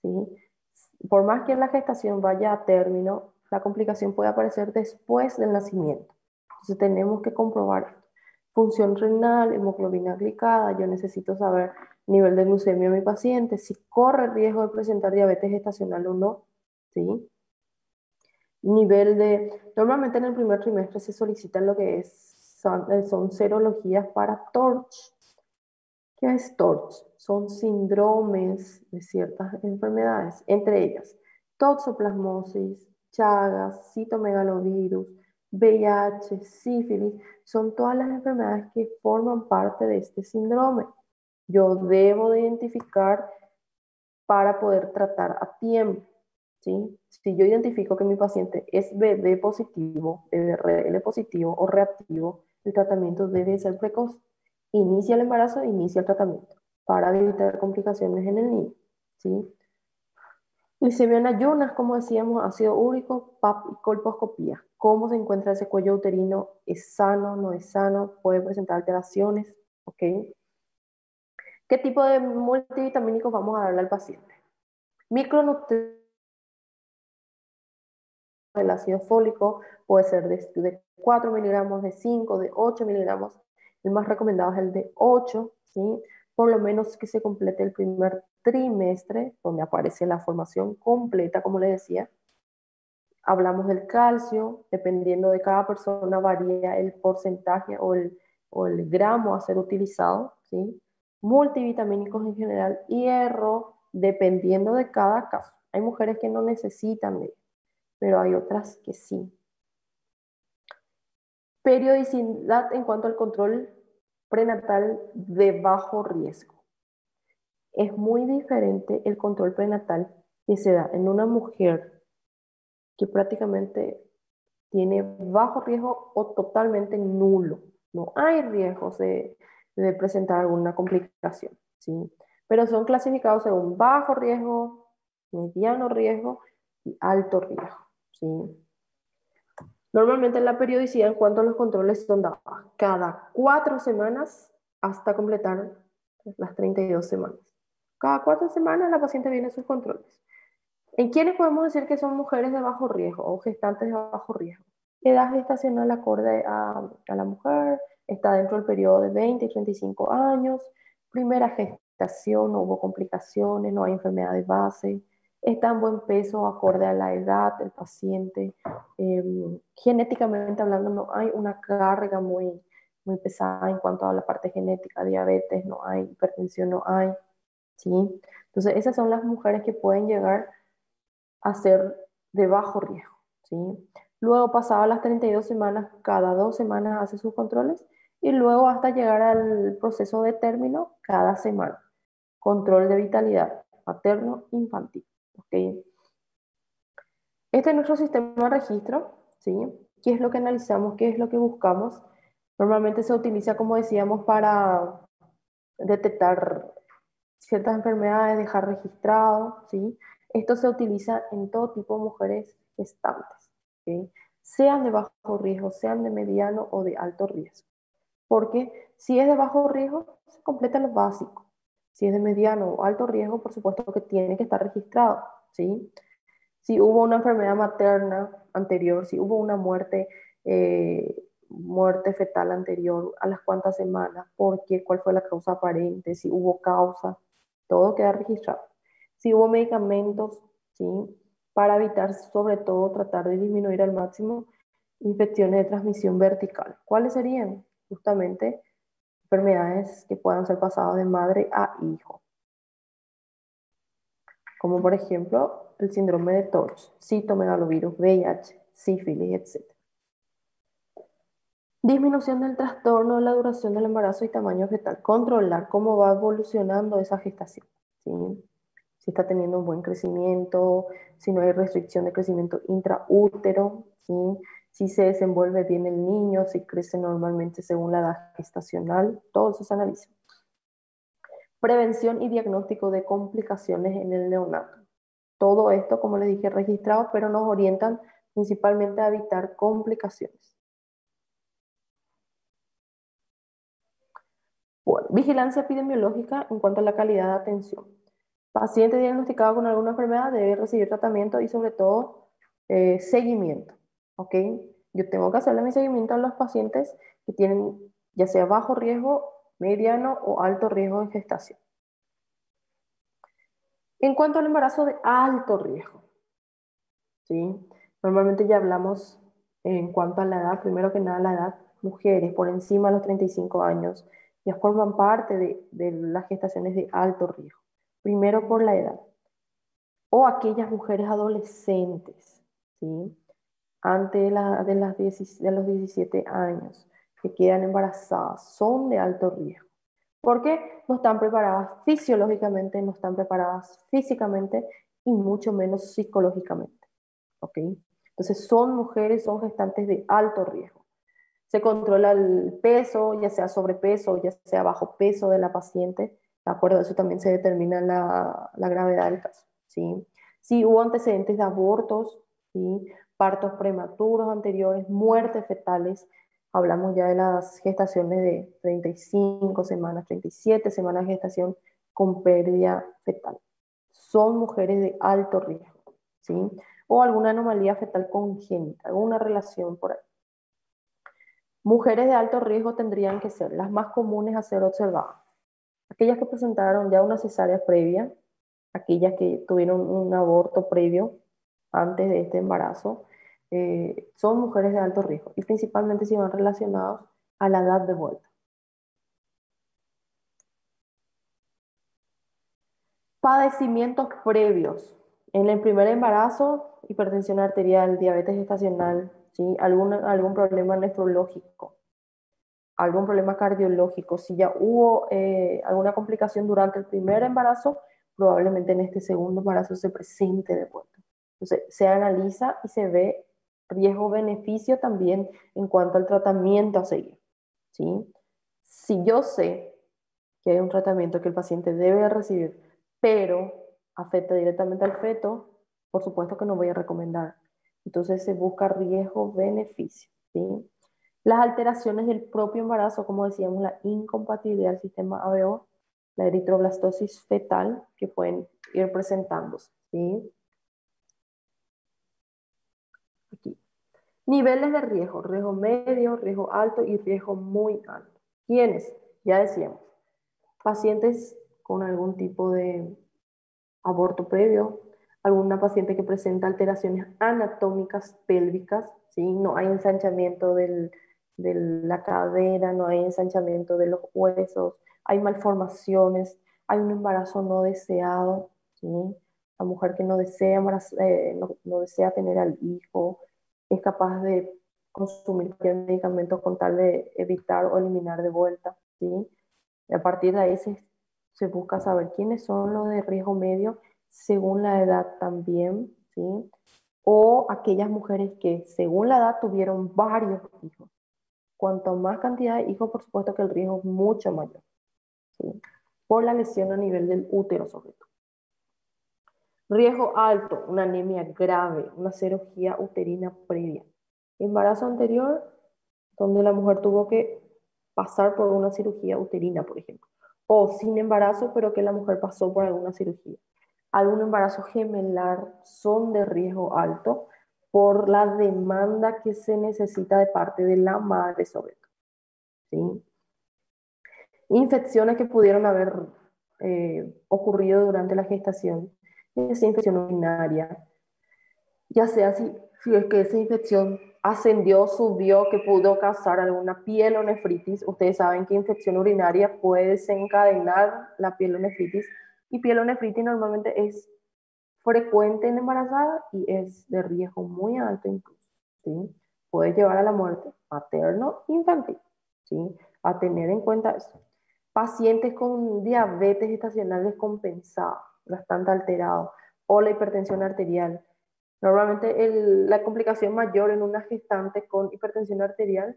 A: ¿sí? Por más que la gestación vaya a término, la complicación puede aparecer después del nacimiento. Entonces tenemos que comprobar esto. Función renal, hemoglobina glicada, yo necesito saber nivel de glucemia de mi paciente, si corre riesgo de presentar diabetes gestacional o no, ¿sí? Normalmente en el primer trimestre se solicitan lo que son serologías para TORCH. ¿Qué es TORCH? Son síndromes de ciertas enfermedades, entre ellas toxoplasmosis, Chagas, citomegalovirus, VIH, sífilis, son todas las enfermedades que forman parte de este síndrome. Yo debo de identificar para poder tratar a tiempo, ¿sí? Si yo identifico que mi paciente es BD positivo, BDRL positivo o reactivo, el tratamiento debe ser precoz. Inicia el embarazo, inicia el tratamiento para evitar complicaciones en el niño, ¿sí? Glicemia en ayunas, como decíamos, ácido úrico, PAP y colposcopía. ¿Cómo se encuentra ese cuello uterino? ¿Es sano? ¿No es sano? ¿Puede presentar alteraciones? ¿ok? ¿Qué tipo de multivitamínicos vamos a darle al paciente? Micronutrientes del ácido fólico puede ser de 4 miligramos, de 5, de 8 miligramos. El más recomendado es el de 8, ¿sí? Por lo menos que se complete el primer trimestre, donde aparece la formación completa, como les decía. Hablamos del calcio, dependiendo de cada persona varía el porcentaje o el gramo a ser utilizado, ¿sí? Multivitamínicos en general, hierro, dependiendo de cada caso. Hay mujeres que no necesitan de, pero hay otras que sí. Periodicidad en cuanto al control prenatal de bajo riesgo. Es muy diferente el control prenatal que se da en una mujer que prácticamente tiene bajo riesgo o totalmente nulo. No hay riesgos de presentar alguna complicación, ¿sí? Pero son clasificados según bajo riesgo, mediano riesgo y alto riesgo, ¿sí? Normalmente la periodicidad en cuanto a los controles son dadas cada 4 semanas hasta completar las 32 semanas. Cada 4 semanas la paciente viene a sus controles. ¿En quiénes podemos decir que son mujeres de bajo riesgo o gestantes de bajo riesgo? Edad gestacional acorde a la mujer, está dentro del periodo de 20 y 35 años, primera gestación, no hubo complicaciones, no hay enfermedad de base, está en buen peso acorde a la edad del paciente, genéticamente hablando no hay una carga muy pesada en cuanto a la parte genética, diabetes no hay, hipertensión no hay, ¿sí? Entonces esas son las mujeres que pueden llegar a ser de bajo riesgo, ¿sí? Luego, pasadas las 32 semanas, cada 2 semanas hace sus controles y luego hasta llegar al proceso de término cada semana. Control de vitalidad materno-infantil, ¿ok? Este es nuestro sistema de registro, ¿sí? ¿Qué es lo que analizamos? ¿Qué es lo que buscamos? Normalmente se utiliza, como decíamos, para detectar ciertas enfermedades, dejar registrado, ¿sí? Esto se utiliza en todo tipo de mujeres gestantes, ¿sí? Sean de bajo riesgo, sean de mediano o de alto riesgo. Porque si es de bajo riesgo, se completa lo básico. Si es de mediano o alto riesgo, por supuesto que tiene que estar registrado, ¿sí? Si hubo una enfermedad materna anterior, si hubo una muerte fetal anterior, a las cuantas semanas, por qué, cuál fue la causa aparente, si hubo causa, todo queda registrado. Si hubo medicamentos, ¿sí? Para evitar, sobre todo, tratar de disminuir al máximo infecciones de transmisión vertical. ¿Cuáles serían? Justamente enfermedades que puedan ser pasadas de madre a hijo, como por ejemplo el síndrome de Torch, citomegalovirus, VIH, sífilis, etc. Disminución del trastorno, la duración del embarazo y tamaño fetal. Controlar cómo va evolucionando esa gestación, ¿sí? Si está teniendo un buen crecimiento, si no hay restricción de crecimiento intraútero, ¿sí? Si se desenvuelve bien el niño, si crece normalmente según la edad gestacional, todo eso se analiza. Prevención y diagnóstico de complicaciones en el neonato. Todo esto, como les dije, registrado, pero nos orientan principalmente a evitar complicaciones. Bueno, vigilancia epidemiológica en cuanto a la calidad de atención. Paciente diagnosticado con alguna enfermedad debe recibir tratamiento y sobre todo seguimiento, ¿ok? Yo tengo que hacerle mi seguimiento a los pacientes que tienen ya sea bajo riesgo, mediano o alto riesgo de gestación. En cuanto al embarazo de alto riesgo, ¿sí? Normalmente ya hablamos en cuanto a la edad, primero que nada la edad, mujeres por encima de los 35 años ya forman parte de las gestaciones de alto riesgo. Primero por la edad. O aquellas mujeres adolescentes, ¿sí? Antes de los 17 años, que quedan embarazadas, son de alto riesgo. Porque no están preparadas fisiológicamente, no están preparadas físicamente y mucho menos psicológicamente. ¿Ok? Entonces son mujeres, son gestantes de alto riesgo. Se controla el peso, ya sea sobrepeso, ya sea bajo peso de la paciente. De acuerdo a eso también se determina la gravedad del caso, ¿sí? Si hubo antecedentes de abortos, ¿sí? Partos prematuros anteriores, muertes fetales, Hablamos ya de las gestaciones de 35 semanas, 37 semanas de gestación con pérdida fetal. Son mujeres de alto riesgo, ¿sí? O alguna anomalía fetal congénita, alguna relación por ahí. Mujeres de alto riesgo tendrían que ser las más comunes a ser observadas. Aquellas que presentaron ya una cesárea previa, aquellas que tuvieron un aborto previo antes de este embarazo, son mujeres de alto riesgo y principalmente si van relacionados a la edad de vuelta. Padecimientos previos. En el primer embarazo, hipertensión arterial, diabetes gestacional, ¿sí? Algún problema nefrológico, algún problema cardiológico. Si ya hubo alguna complicación durante el primer embarazo, probablemente en este segundo embarazo se presente de vuelta. Entonces, se analiza y se ve riesgo-beneficio también en cuanto al tratamiento a seguir, ¿sí? Si yo sé que hay un tratamiento que el paciente debe recibir, pero afecta directamente al feto, por supuesto que no voy a recomendar. Entonces se busca riesgo-beneficio, ¿sí? Las alteraciones del propio embarazo, como decíamos, la incompatibilidad del sistema ABO, la eritroblastosis fetal, que pueden ir presentándose, ¿sí? Aquí. Niveles de riesgo medio, riesgo alto y riesgo muy alto. ¿Quiénes? Ya decíamos, pacientes con algún tipo de aborto previo, alguna paciente que presenta alteraciones anatómicas pélvicas, ¿sí? No hay ensanchamiento de la cadera, no hay ensanchamiento de los huesos, hay malformaciones, hay un embarazo no deseado, ¿sí? La mujer que no desea, no desea tener al hijo, es capaz de consumir cualquier medicamento con tal de evitar o eliminar de vuelta, ¿sí? Y a partir de ahí se busca saber quiénes son los de riesgo medio según la edad también, ¿sí? O aquellas mujeres que según la edad tuvieron varios hijos. Cuanto más cantidad de hijos, por supuesto que el riesgo es mucho mayor, ¿sí? Por la lesión a nivel del útero sobre todo. Riesgo alto, una anemia grave, una cirugía uterina previa. Embarazo anterior, donde la mujer tuvo que pasar por una cirugía uterina, por ejemplo. O sin embarazo, pero que la mujer pasó por alguna cirugía. Algún embarazo gemelar son de riesgo alto por la demanda que se necesita de parte de la madre sobre todo, ¿sí? Infecciones que pudieron haber ocurrido durante la gestación, esa infección urinaria, ya sea si es que esa infección ascendió, subió, que pudo causar alguna pielonefritis. Ustedes saben que infección urinaria puede desencadenar la pielonefritis y pielonefritis normalmente es frecuente en embarazada y es de riesgo muy alto incluso, ¿sí? Puede llevar a la muerte materno-infantil, ¿sí? A tener en cuenta eso. Pacientes con diabetes gestacional descompensada, bastante alterado, o la hipertensión arterial. Normalmente la complicación mayor en una gestante con hipertensión arterial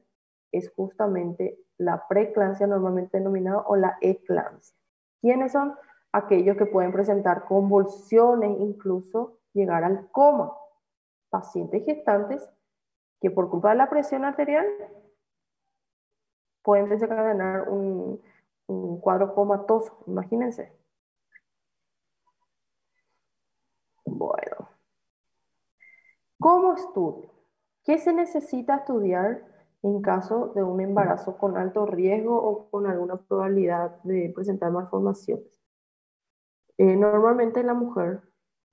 A: es justamente la preeclampsia, normalmente denominada, o la eclampsia. ¿Quiénes son? Aquellos que pueden presentar convulsiones, incluso llegar al coma. Pacientes gestantes que por culpa de la presión arterial pueden desencadenar un cuadro comatoso, imagínense. Bueno, ¿cómo estudio? ¿Qué se necesita estudiar en caso de un embarazo con alto riesgo o con alguna probabilidad de presentar malformaciones? Normalmente la mujer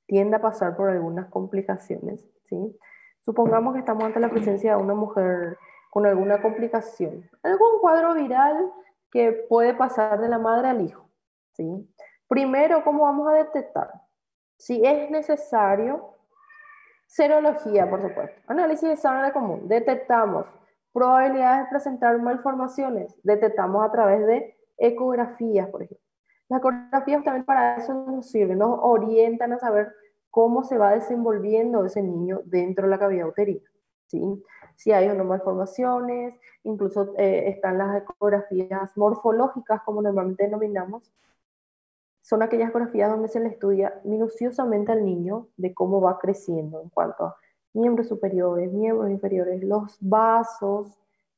A: tiende a pasar por algunas complicaciones, ¿sí? Supongamos que estamos ante la presencia de una mujer con alguna complicación, algún cuadro viral que puede pasar de la madre al hijo, ¿sí? Primero, ¿cómo vamos a detectar? Si es necesario, serología, por supuesto. Análisis de sangre común. Detectamos probabilidades de presentar malformaciones. Detectamos a través de ecografías, por ejemplo. Las ecografías también para eso nos sirven, nos orientan a saber cómo se va desenvolviendo ese niño dentro de la cavidad uterina, ¿sí? Si hay o no malformaciones, incluso están las ecografías morfológicas, como normalmente denominamos, son aquellas ecografías donde se le estudia minuciosamente al niño de cómo va creciendo en cuanto a miembros superiores, miembros inferiores, los vasos,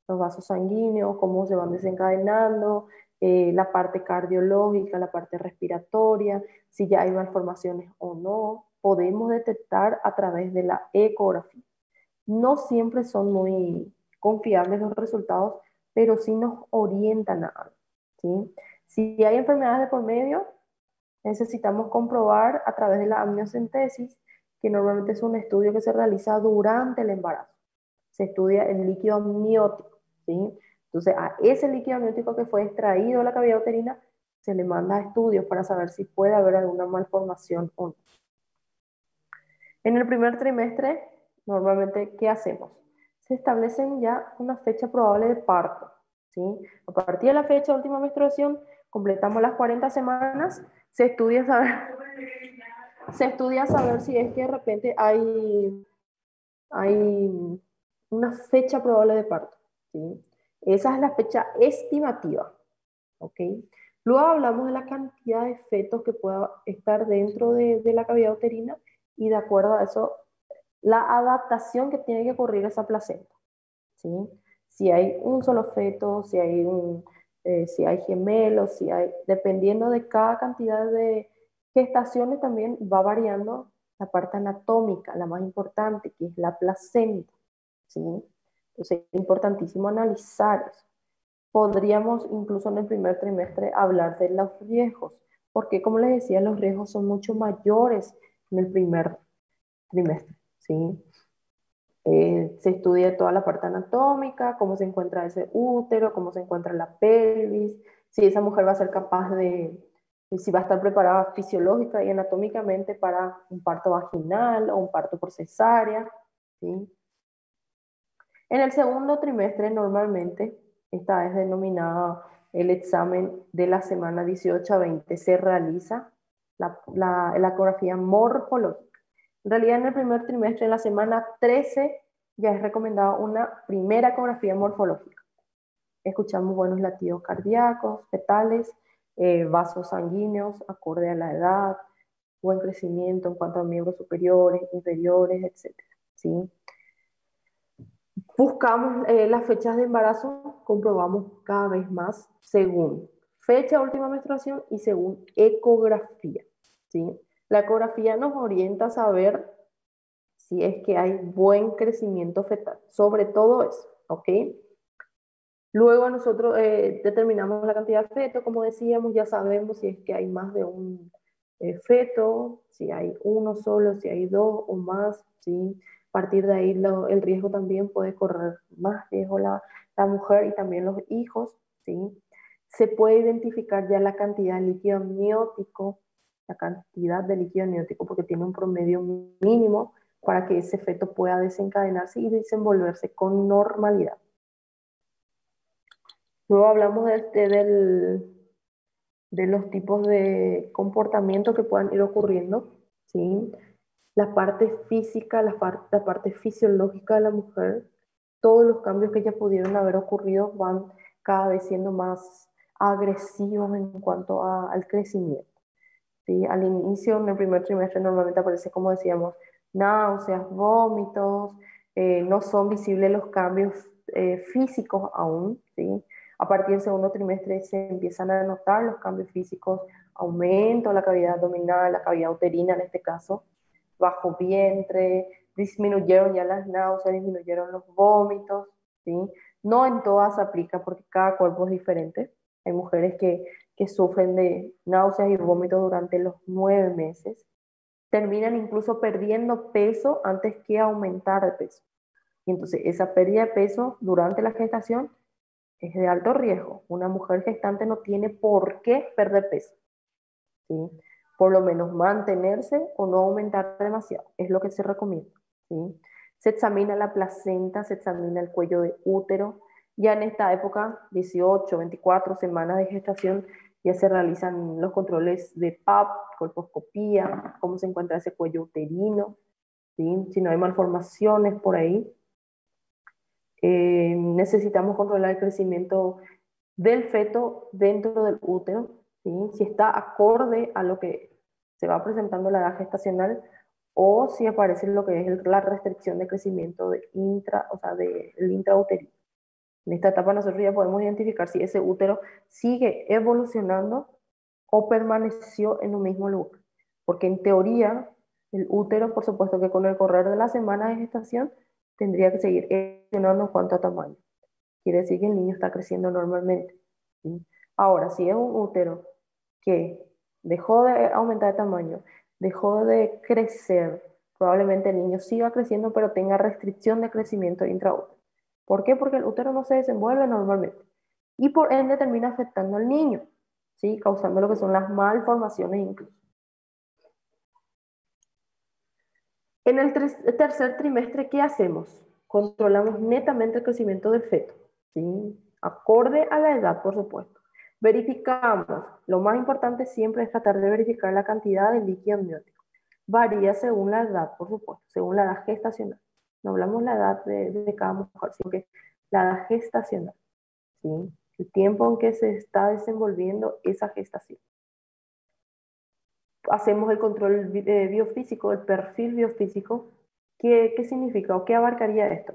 A: los vasos sanguíneos, cómo se van desencadenando, la parte cardiológica, la parte respiratoria, si ya hay malformaciones o no. Podemos detectar a través de la ecografía. No siempre son muy confiables los resultados, pero sí nos orientan a algo, ¿sí? Si hay enfermedades de por medio, necesitamos comprobar a través de la amniocentesis, que normalmente es un estudio que se realiza durante el embarazo. Se estudia el líquido amniótico, ¿sí? Entonces, a ese líquido amniótico que fue extraído de la cavidad uterina, se le manda estudios para saber si puede haber alguna malformación o no. En el primer trimestre, normalmente, ¿qué hacemos? Se establecen ya una fecha probable de parto, ¿sí? A partir de la fecha de última menstruación, completamos las 40 semanas, se estudia saber si es que de repente hay una fecha probable de parto, ¿sí? Esa es la fecha estimativa, ¿ok? Luego hablamos de la cantidad de fetos que pueda estar dentro de la cavidad uterina y de acuerdo a eso, la adaptación que tiene que ocurrir esa placenta, ¿sí? Si hay un solo feto, si hay gemelos, dependiendo de cada cantidad de gestaciones también va variando la parte anatómica, la más importante, que es la placenta, ¿sí? Entonces es importantísimo analizar eso. Podríamos incluso en el primer trimestre hablar de los riesgos, porque como les decía, los riesgos son mucho mayores en el primer trimestre, ¿sí? Se estudia toda la parte anatómica, cómo se encuentra ese útero, cómo se encuentra la pelvis, si esa mujer va a ser capaz si va a estar preparada fisiológica y anatómicamente para un parto vaginal o un parto por cesárea, ¿sí? En el segundo trimestre normalmente, esta es denominada el examen de la semana 18 a 20, se realiza la ecografía morfológica. En realidad en el primer trimestre, en la semana 13, ya es recomendada una primera ecografía morfológica. Escuchamos buenos latidos cardíacos, fetales, vasos sanguíneos acorde a la edad, buen crecimiento en cuanto a miembros superiores, inferiores, etc. ¿Sí? Buscamos las fechas de embarazo, comprobamos cada vez más según fecha de última menstruación y según ecografía, ¿sí? La ecografía nos orienta a saber si es que hay buen crecimiento fetal, sobre todo eso, ¿ok? Luego nosotros determinamos la cantidad de feto, como decíamos, ya sabemos si es que hay más de un feto, si hay uno solo, si hay dos o más, ¿sí? A partir de ahí el riesgo también puede correr más riesgo la mujer y también los hijos, ¿sí? Se puede identificar ya la cantidad de líquido amniótico, porque tiene un promedio mínimo para que ese feto pueda desencadenarse y desenvolverse con normalidad. Luego hablamos de los tipos de comportamiento que puedan ir ocurriendo, ¿sí? La parte física, la parte fisiológica de la mujer, todos los cambios que ya pudieron haber ocurrido van cada vez siendo más agresivos en cuanto al crecimiento, ¿sí? Al inicio, en el primer trimestre, normalmente aparece, como decíamos, náuseas, vómitos, no son visibles los cambios físicos aún, ¿sí? A partir del segundo trimestre se empiezan a notar los cambios físicos, aumento de la cavidad abdominal, la cavidad uterina en este caso, bajo vientre, disminuyeron ya las náuseas, disminuyeron los vómitos, ¿sí? No en todas aplica porque cada cuerpo es diferente. Hay mujeres que sufren de náuseas y vómitos durante los 9 meses. Terminan incluso perdiendo peso antes que aumentar de peso. Y entonces esa pérdida de peso durante la gestación es de alto riesgo. Una mujer gestante no tiene por qué perder peso, ¿sí? Por lo menos mantenerse o no aumentar demasiado, es lo que se recomienda, ¿sí? Se examina la placenta, se examina el cuello de útero. Ya en esta época, 18, 24 semanas de gestación, ya se realizan los controles de PAP, colposcopía, cómo se encuentra ese cuello uterino, ¿sí? Si no hay malformaciones por ahí. Necesitamos controlar el crecimiento del feto dentro del útero, ¿sí? Si está acorde a lo que se va presentando en la edad gestacional o si aparece lo que es la restricción de crecimiento del intrauterino, En esta etapa nosotros ya podemos identificar si ese útero sigue evolucionando o permaneció en un mismo lugar. Porque en teoría, el útero, por supuesto que con el correr de las semanas de gestación, tendría que seguir evolucionando en cuanto a tamaño. Quiere decir que el niño está creciendo normalmente, ¿sí? Ahora, si es un útero que dejó de aumentar de tamaño, dejó de crecer, probablemente el niño siga creciendo, pero tenga restricción de crecimiento intraútero. ¿Por qué? Porque el útero no se desenvuelve normalmente y por ende termina afectando al niño, ¿sí? Causando lo que son las malformaciones incluso. En el tercer trimestre, ¿qué hacemos? Controlamos netamente el crecimiento del feto, ¿sí? Acorde a la edad, por supuesto. Verificamos, lo más importante siempre es tratar de verificar la cantidad de líquido amniótico. Varía según la edad, por supuesto, según la edad gestacional. No hablamos la edad de cada mujer, sino que la edad gestacional, ¿sí? El tiempo en que se está desenvolviendo esa gestación. Hacemos el control biofísico, el perfil biofísico. ¿Qué significa o qué abarcaría esto?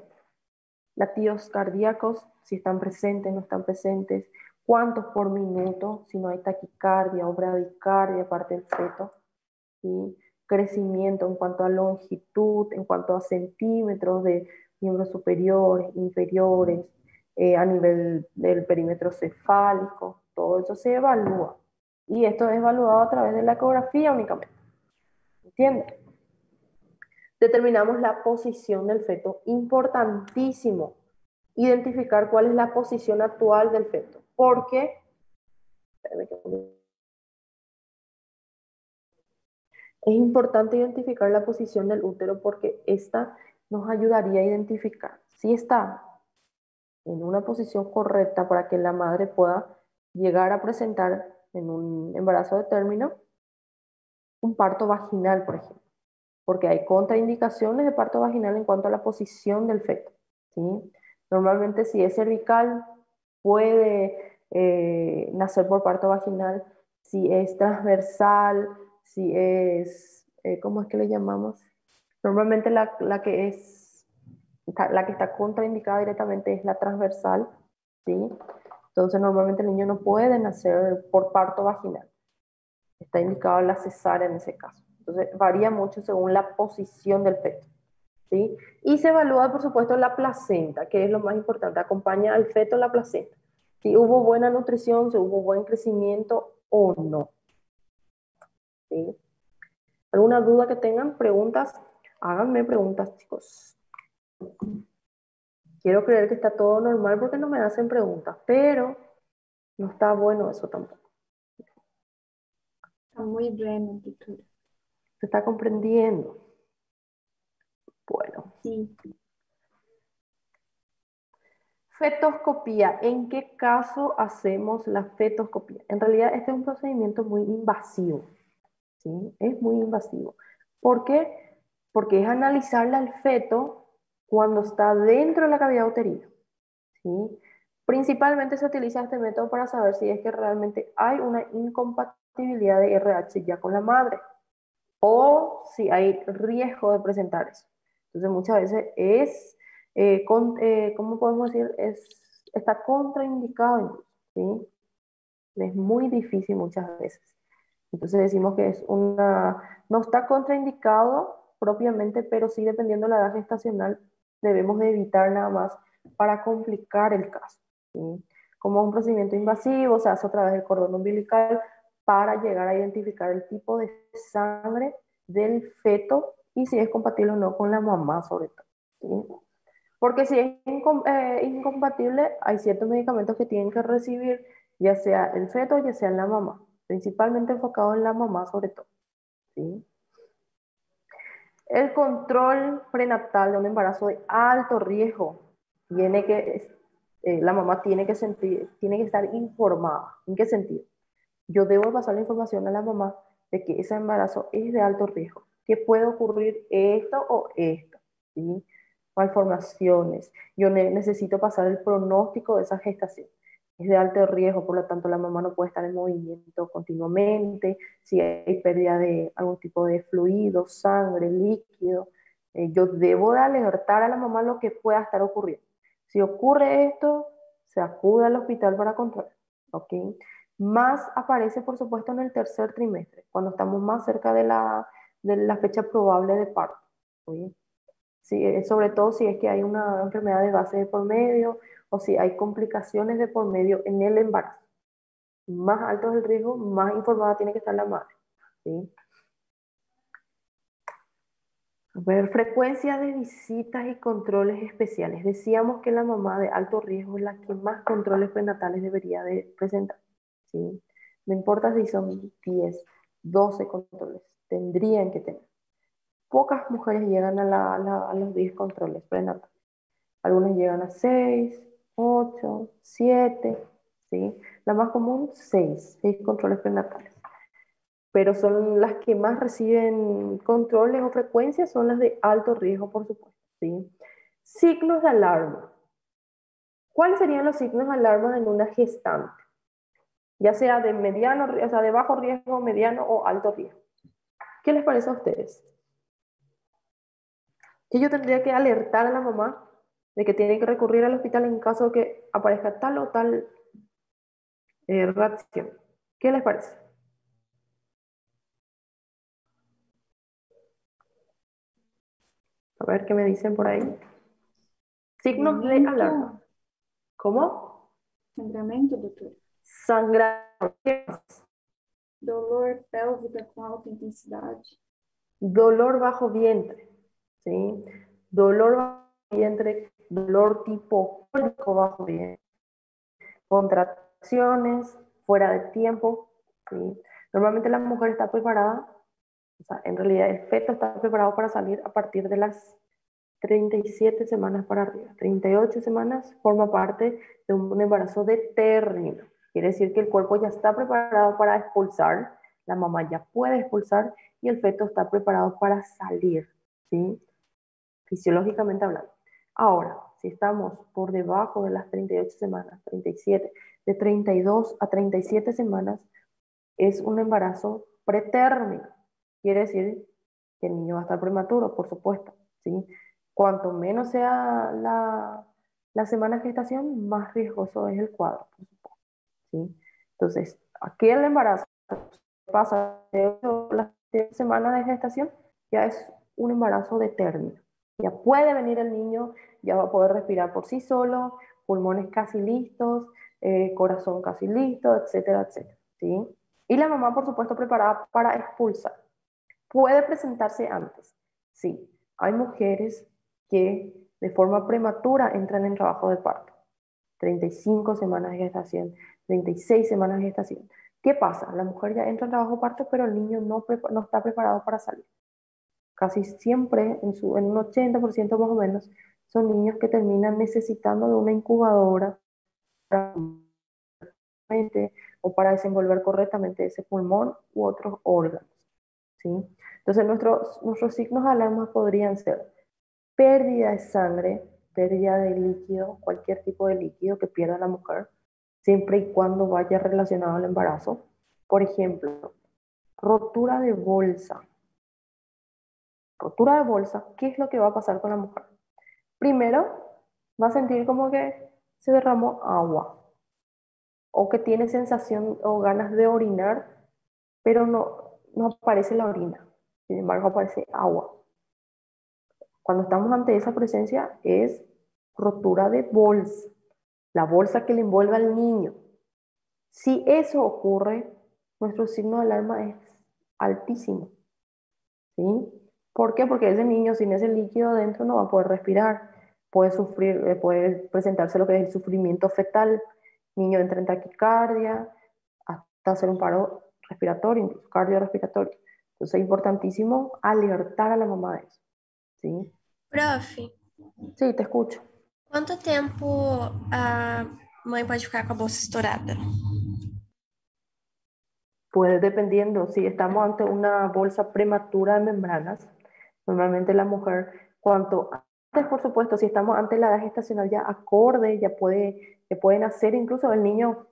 A: Latidos cardíacos, si están presentes, no están presentes, cuántos por minuto, si no hay taquicardia o bradicardia aparte del feto, ¿sí? Crecimiento en cuanto a longitud, en cuanto a centímetros de miembros superiores, inferiores, a nivel del perímetro cefálico, todo eso se evalúa. Y esto es evaluado a través de la ecografía únicamente. ¿Entiendes? Determinamos la posición del feto. Importantísimo identificar cuál es la posición actual del feto. Porque es importante identificar la posición del útero porque esta nos ayudaría a identificar si está en una posición correcta para que la madre pueda llegar a presentar en un embarazo de término un parto vaginal, por ejemplo. Porque hay contraindicaciones de parto vaginal en cuanto a la posición del feto, ¿sí? Normalmente si es cervical puede nacer por parto vaginal, si es transversal, si es, ¿cómo es que le llamamos? Normalmente la que está contraindicada directamente es la transversal, ¿sí? Entonces normalmente el niño no puede nacer por parto vaginal. Está indicado la cesárea en ese caso. Entonces varía mucho según la posición del feto, ¿sí? Y se evalúa, por supuesto, la placenta, que es lo más importante. Acompaña al feto la placenta. Si hubo buena nutrición, si hubo buen crecimiento o no, ¿sí? ¿Alguna duda que tengan? ¿Preguntas? Háganme preguntas, chicos. Quiero creer que está todo normal porque no me hacen preguntas, pero no está bueno eso tampoco.
D: Está muy bien, tutora.
A: ¿Se está comprendiendo? Bueno.
D: Sí.
A: Fetoscopía. ¿En qué caso hacemos la fetoscopía? En realidad este es un procedimiento muy invasivo, ¿sí? Es muy invasivo. ¿Por qué? Porque es analizarle al feto cuando está dentro de la cavidad uterina, ¿sí? Principalmente se utiliza este método para saber si es que realmente hay una incompatibilidad de RH ya con la madre o si hay riesgo de presentar eso. Entonces muchas veces es, ¿cómo podemos decir? Está contraindicado incluso, ¿sí? Es muy difícil muchas veces. Entonces decimos que no está contraindicado propiamente, pero sí dependiendo de la edad gestacional, debemos de evitar nada más para complicar el caso, ¿sí? Como un procedimiento invasivo, se hace a través del cordón umbilical para llegar a identificar el tipo de sangre del feto y si es compatible o no con la mamá sobre todo, ¿sí? Porque si es incompatible, hay ciertos medicamentos que tienen que recibir, ya sea el feto, ya sea la mamá, principalmente enfocado en la mamá sobre todo, ¿sí? El control prenatal de un embarazo de alto riesgo, la mamá tiene que estar informada. ¿En qué sentido? Yo debo pasar la información a la mamá de que ese embarazo es de alto riesgo, que puede ocurrir esto o esto, ¿sí? Malformaciones. Yo necesito pasar el pronóstico de esa gestación. Es de alto riesgo, por lo tanto la mamá no puede estar en movimiento continuamente. Si hay pérdida de algún tipo de fluido, sangre, líquido, yo debo de alertar a la mamá lo que pueda estar ocurriendo. Si ocurre esto, se acude al hospital para control, ¿ok? Más aparece, por supuesto, en el tercer trimestre, cuando estamos más cerca de la fecha probable de parto, ¿sí? Sí, sobre todo si es que hay una enfermedad de base de por medio o si hay complicaciones de por medio en el embarazo. Más alto es el riesgo, más informada tiene que estar la madre, ¿sí? Ver frecuencia de visitas y controles especiales. Decíamos que la mamá de alto riesgo es la que más controles prenatales debería de presentar, ¿sí? No importa si son 10, 12 controles, tendrían que tener. Pocas mujeres llegan a los 10 controles prenatales. Algunas llegan a 6, 8, 7, ¿sí? La más común, 6 controles prenatales. Pero son las que más reciben controles o frecuencias, son las de alto riesgo, por supuesto, ¿sí? Signos de alarma. ¿Cuáles serían los signos de alarma en una gestante? Ya sea de mediano, o sea, de bajo riesgo, mediano o alto riesgo. ¿Qué les parece a ustedes? Que yo tendría que alertar a la mamá de que tiene que recurrir al hospital en caso de que aparezca tal o tal reacción. ¿Qué les parece? A ver qué me dicen por ahí. Signos de alarma.
D: Sangramento,
A: ¿Cómo?
D: sangramento, doutor.
A: Sangrado.
D: Dolor pélvica com alta intensidade.
A: Dolor bajo vientre, ¿sí? Dolor bajo vientre, dolor tipo cólico bajo vientre, contracciones, fuera de tiempo, ¿sí? Normalmente la mujer está preparada, o sea, en realidad el feto está preparado para salir a partir de las 37 semanas para arriba. 38 semanas forma parte de un embarazo de término. Quiere decir que el cuerpo ya está preparado para expulsar, la mamá ya puede expulsar y el feto está preparado para salir, ¿sí? Fisiológicamente hablando. Ahora, si estamos por debajo de las 38 semanas, 37, de 32 a 37 semanas, es un embarazo pretérmino. Quiere decir que el niño va a estar prematuro, por supuesto, ¿sí? Cuanto menos sea la semana de gestación, más riesgoso es el cuadro, por supuesto, ¿sí? Entonces, aquí el embarazo pasa de las 7 semanas de gestación, ya es un embarazo de término. Ya puede venir el niño, ya va a poder respirar por sí solo, pulmones casi listos, corazón casi listo, etcétera, etcétera, ¿sí? Y la mamá, por supuesto, preparada para expulsar. Puede presentarse antes, sí. Hay mujeres que de forma prematura entran en trabajo de parto. 35 semanas de gestación, 36 semanas de gestación. ¿Qué pasa? La mujer ya entra en trabajo de parto, pero el niño no está preparado para salir. Casi siempre, en un 80% más o menos, son niños que terminan necesitando de una incubadora para o para desenvolver correctamente ese pulmón u otros órganos, ¿sí? Entonces nuestros signos de alarma podrían ser pérdida de sangre, pérdida de líquido, cualquier tipo de líquido que pierda la mujer, siempre y cuando vaya relacionado al embarazo. Por ejemplo, rotura de bolsa. Rotura de bolsa, ¿qué es lo que va a pasar con la mujer? Primero, va a sentir como que se derramó agua o que tiene sensación o ganas de orinar, pero no aparece la orina, sin embargo aparece agua. Cuando estamos ante esa presencia es rotura de bolsa, la bolsa que le envuelve al niño. Si eso ocurre, nuestro signo de alarma es altísimo, ¿sí? ¿Por qué? Porque ese niño sin ese líquido adentro no va a poder respirar, puede sufrir, puede presentarse lo que es el sufrimiento fetal, niño entra en taquicardia, hasta hacer un paro respiratorio, incluso cardiorrespiratorio. Entonces es importantísimo alertar a la mamá de eso, ¿sí?
E: Prof,
A: Sí, te escucho.
E: quanto tempo a mãe pode ficar com a bolsa estourada?
A: Pues dependiendo, si estamos ante una bolsa prematura de membranas, normalmente la mujer, cuanto antes, por supuesto, si estamos ante la edad gestacional ya acorde, ya pueden hacer incluso el niño,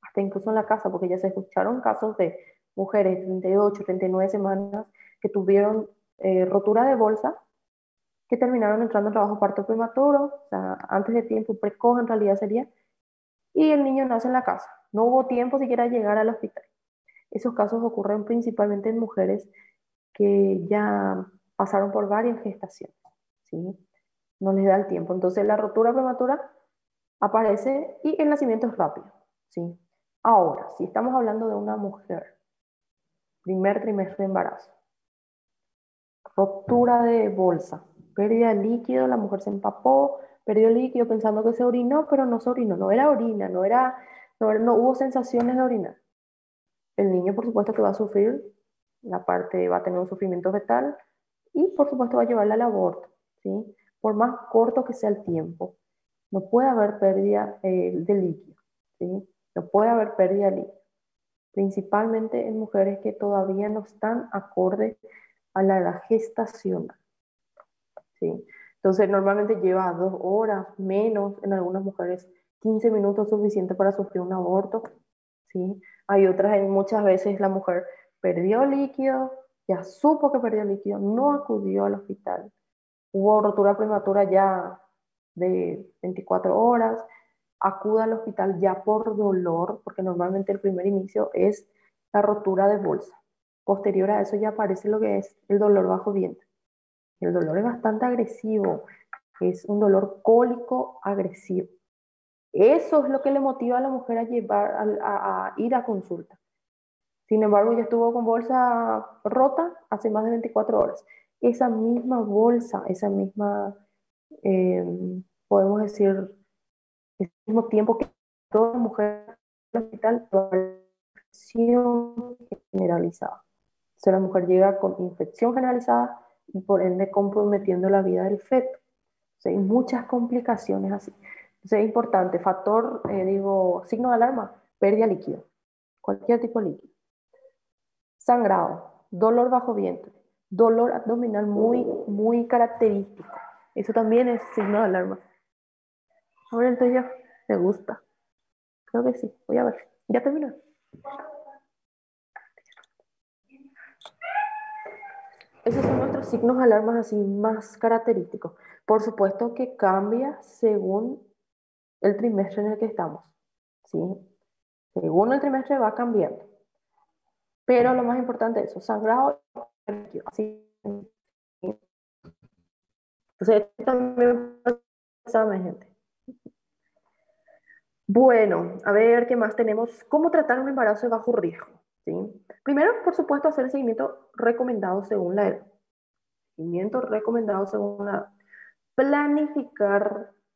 A: hasta incluso en la casa, porque ya se escucharon casos de mujeres de 38, 39 semanas que tuvieron rotura de bolsa, que terminaron entrando en trabajo parto prematuro, o sea, antes de tiempo, precoz en realidad sería, y el niño nace en la casa. No hubo tiempo siquiera de llegar al hospital. Esos casos ocurren principalmente en mujeres que ya pasaron por varias gestaciones, ¿sí? No les da el tiempo. Entonces la rotura prematura aparece y el nacimiento es rápido, ¿sí? Ahora, si estamos hablando de una mujer, primer trimestre de embarazo, ruptura de bolsa, pérdida de líquido, la mujer se empapó, perdió líquido pensando que se orinó, pero no se orinó, no era orina, no hubo sensaciones de orinar. El niño, por supuesto, que va a sufrir, va a tener un sufrimiento fetal y, por supuesto, va a llevarla al aborto, ¿sí? Por más corto que sea el tiempo, no puede haber pérdida de líquido, ¿sí? No puede haber pérdida de líquido, principalmente en mujeres que todavía no están acorde a la edad gestacional, ¿sí? Entonces, normalmente lleva 2 horas, menos, en algunas mujeres 15 minutos suficiente para sufrir un aborto, ¿sí? Hay otras, muchas veces la mujer perdió líquido, ya supo que perdió líquido, no acudió al hospital, hubo rotura prematura ya de 24 horas, acuda al hospital ya por dolor, porque normalmente el primer inicio es la rotura de bolsa. Posterior a eso ya aparece lo que es el dolor bajo vientre. El dolor es bastante agresivo, es un dolor cólico agresivo. Eso es lo que le motiva a la mujer a llevar a ir a consulta. Sin embargo, ya estuvo con bolsa rota hace más de 24 horas. Esa misma bolsa, eh, podemos decir, ese mismo tiempo que toda mujer en el hospital, infección generalizada. O sea, la mujer llega con infección generalizada y por ende comprometiendo la vida del feto. O sea, hay muchas complicaciones así. Entonces es importante, signo de alarma, pérdida de líquido, cualquier tipo de líquido. Sangrado, dolor bajo vientre, dolor abdominal muy, muy característico. Eso también es signo de alarma. Ahora el tuyo, ¿te gusta? Creo que sí, voy a ver. Ya terminó. Esos son nuestros signos de alarmas así más característicos. Por supuesto que cambia según el trimestre en el que estamos, ¿sí? Según el trimestre va cambiando. Pero lo más importante es eso, sangrado, así. Entonces, esto también pasa, gente. Bueno, a ver qué más tenemos. ¿Cómo tratar un embarazo de bajo riesgo? ¿Sí? Primero, por supuesto, hacer el seguimiento recomendado según la edad. Seguimiento recomendado según la edad.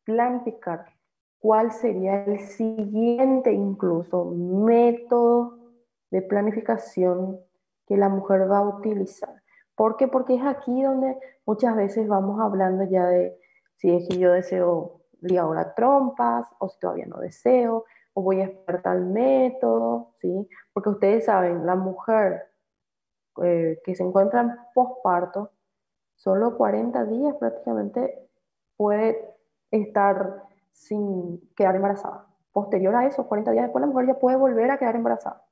A: Planificar cuál sería el siguiente incluso método de planificación que la mujer va a utilizar. ¿Por qué? Porque es aquí donde muchas veces vamos hablando ya de si es que yo deseo ligadura a trompas o si todavía no deseo o voy a esperar tal método, ¿sí? Porque ustedes saben, la mujer que se encuentra en posparto, solo 40 días prácticamente puede estar sin quedar embarazada. Posterior a eso, 40 días después, la mujer ya puede volver a quedar embarazada.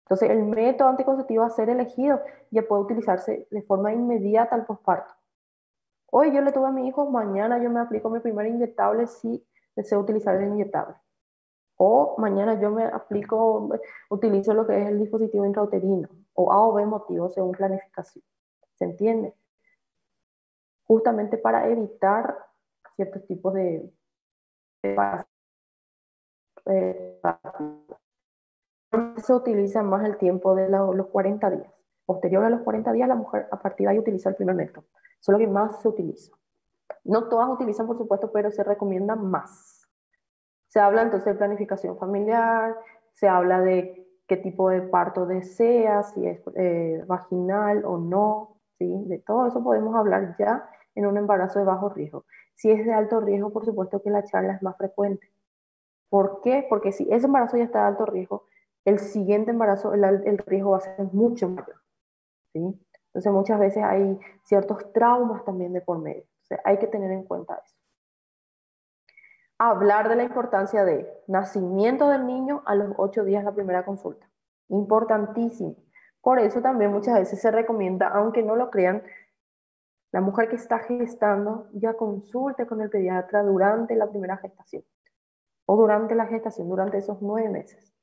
A: Entonces, el método anticonceptivo a ser elegido ya puede utilizarse de forma inmediata al posparto. Hoy yo le tuve a mi hijo, mañana yo me aplico mi primer inyectable si deseo utilizar el inyectable. O mañana yo me aplico, utilizo lo que es el dispositivo intrauterino, o A o B motivo según planificación. ¿Se entiende? Justamente para evitar ciertos tipos de se utiliza más el tiempo de los 40 días. Posterior a los 40 días, la mujer a partir de ahí utiliza el primer método. Eso es lo que más se utiliza. No todas utilizan, por supuesto, pero se recomienda más. Se habla entonces de planificación familiar, se habla de qué tipo de parto deseas, si es vaginal o no, ¿sí? De todo eso podemos hablar ya en un embarazo de bajo riesgo. Si es de alto riesgo, por supuesto que la charla es más frecuente. ¿Por qué? Porque si ese embarazo ya está de alto riesgo, el siguiente embarazo, el riesgo va a ser mucho mayor, ¿sí? Entonces muchas veces hay ciertos traumas también de por medio. Entonces hay que tener en cuenta eso. Hablar de la importancia de nacimiento del niño a los 8 días la primera consulta. Importantísimo. Por eso también muchas veces se recomienda, aunque no lo crean, la mujer que está gestando ya consulte con el pediatra durante la primera gestación. o durante la gestación, durante esos 9 meses.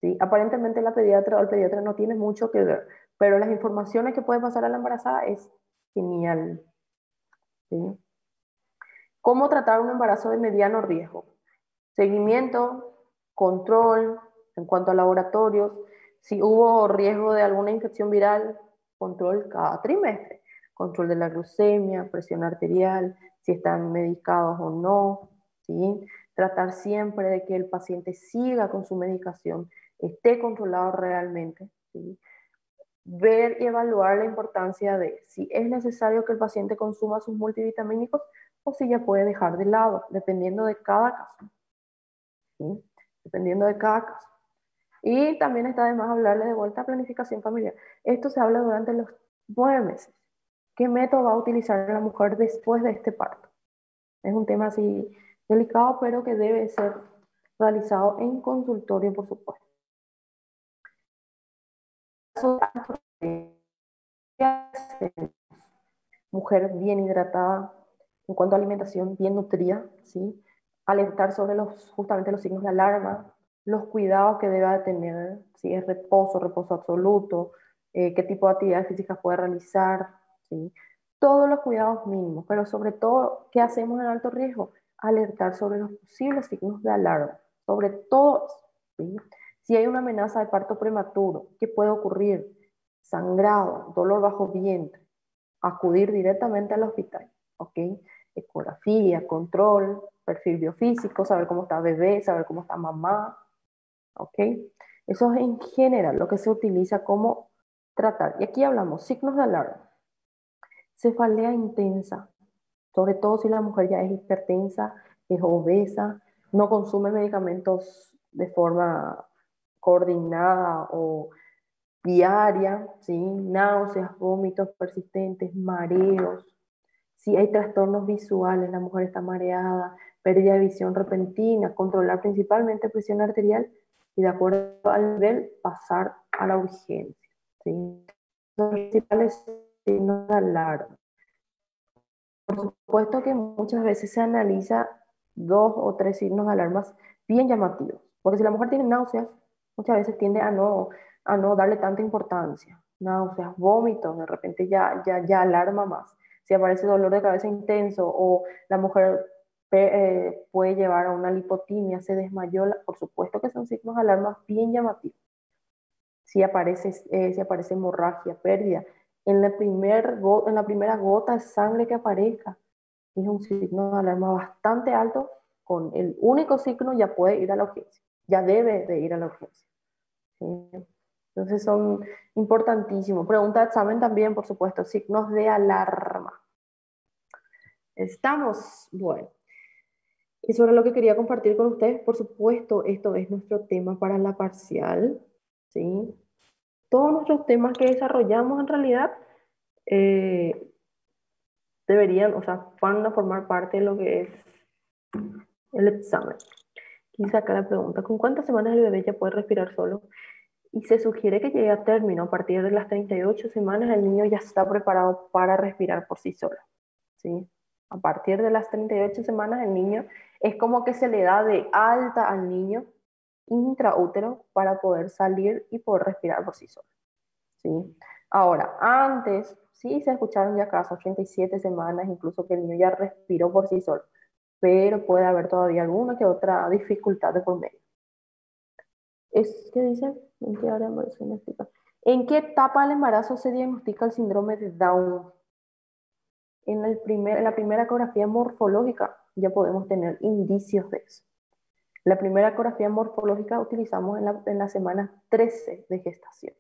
A: ¿Sí? Aparentemente la pediatra o el pediatra no tiene mucho que ver, pero las informaciones que puede pasar a la embarazada es genial. ¿Sí? ¿Cómo tratar un embarazo de mediano riesgo? Seguimiento, control, en cuanto a laboratorios, si hubo riesgo de alguna infección viral, control cada trimestre, control de la glucemia, presión arterial, si están medicados o no, ¿sí? Tratar siempre de que el paciente siga con su medicación, esté controlado realmente, ¿sí? Ver y evaluar la importancia de si es necesario que el paciente consuma sus multivitamínicos o si ya puede dejar de lado, dependiendo de cada caso. ¿Sí? Dependiendo de cada caso. Y también está de más hablarle de vuelta a planificación familiar. Esto se habla durante los 9 meses. ¿Qué método va a utilizar la mujer después de este parto? Es un tema así delicado, pero que debe ser realizado en consultorio, por supuesto. Mujer bien hidratada, en cuanto a alimentación, bien nutrida, ¿sí? Alertar sobre justamente los signos de alarma, los cuidados que debe tener, si es reposo, reposo absoluto, qué tipo de actividades físicas puede realizar, ¿sí? Todos los cuidados mínimos, pero sobre todo, ¿qué hacemos en alto riesgo? Alertar sobre los posibles signos de alarma, sobre todo, ¿sí? Si hay una amenaza de parto prematuro, ¿qué puede ocurrir? Sangrado, dolor bajo vientre, acudir directamente al hospital, ¿ok? Ecografía, control, perfil biofísico, saber cómo está bebé, saber cómo está mamá, ¿ok? Eso es en general lo que se utiliza como tratar. Y aquí hablamos signos de alarma. Cefalea intensa, sobre todo si la mujer ya es hipertensa, es obesa, no consume medicamentos de forma coordinada o diaria, ¿sí? Náuseas, vómitos persistentes, mareos. Si hay trastornos visuales, la mujer está mareada, pérdida de visión repentina, controlar principalmente presión arterial y de acuerdo al nivel pasar a la urgencia, ¿sí? Los principales signos de alarma. Por supuesto que muchas veces se analiza 2 o 3 signos de alarmas bien llamativos, porque si la mujer tiene náuseas, muchas veces tiende a no darle tanta importancia. Náuseas, vómitos, de repente ya alarma más. Si aparece dolor de cabeza intenso o la mujer puede llevar a una lipotimia, se desmayó, por supuesto que son signos de alarma bien llamativos. Si aparece hemorragia, pérdida, en la primera gota de sangre que aparezca, es un signo de alarma bastante alto, con el único signo ya puede ir a la urgencia, ya debe de ir a la urgencia. ¿Sí? Entonces son importantísimos. Pregunta de examen también, por supuesto, signos de alarma. ¿Estamos? Bueno, eso era lo que quería compartir con ustedes. Por supuesto, esto es nuestro tema para la parcial, ¿sí? Todos nuestros temas que desarrollamos en realidad deberían, o sea, van a formar parte de lo que es el examen. Quizá acá la pregunta, ¿con cuántas semanas el bebé ya puede respirar solo? Y se sugiere que llegue a término a partir de las 38 semanas el niño ya está preparado para respirar por sí solo, ¿sí? A partir de las 38 semanas el niño es como que se le da de alta al niño intraútero para poder salir y poder respirar por sí solo, ¿sí? Ahora, antes sí se escucharon ya casos, 37 semanas, incluso que el niño ya respiró por sí solo, pero puede haber todavía alguna que otra dificultad de por medio. ¿Qué dice? ¿En qué área se diagnostica? ¿En qué etapa del embarazo se diagnostica el síndrome de Down? En la primera ecografía morfológica ya podemos tener indicios de eso. La primera ecografía morfológica utilizamos en la semana 13 de gestación.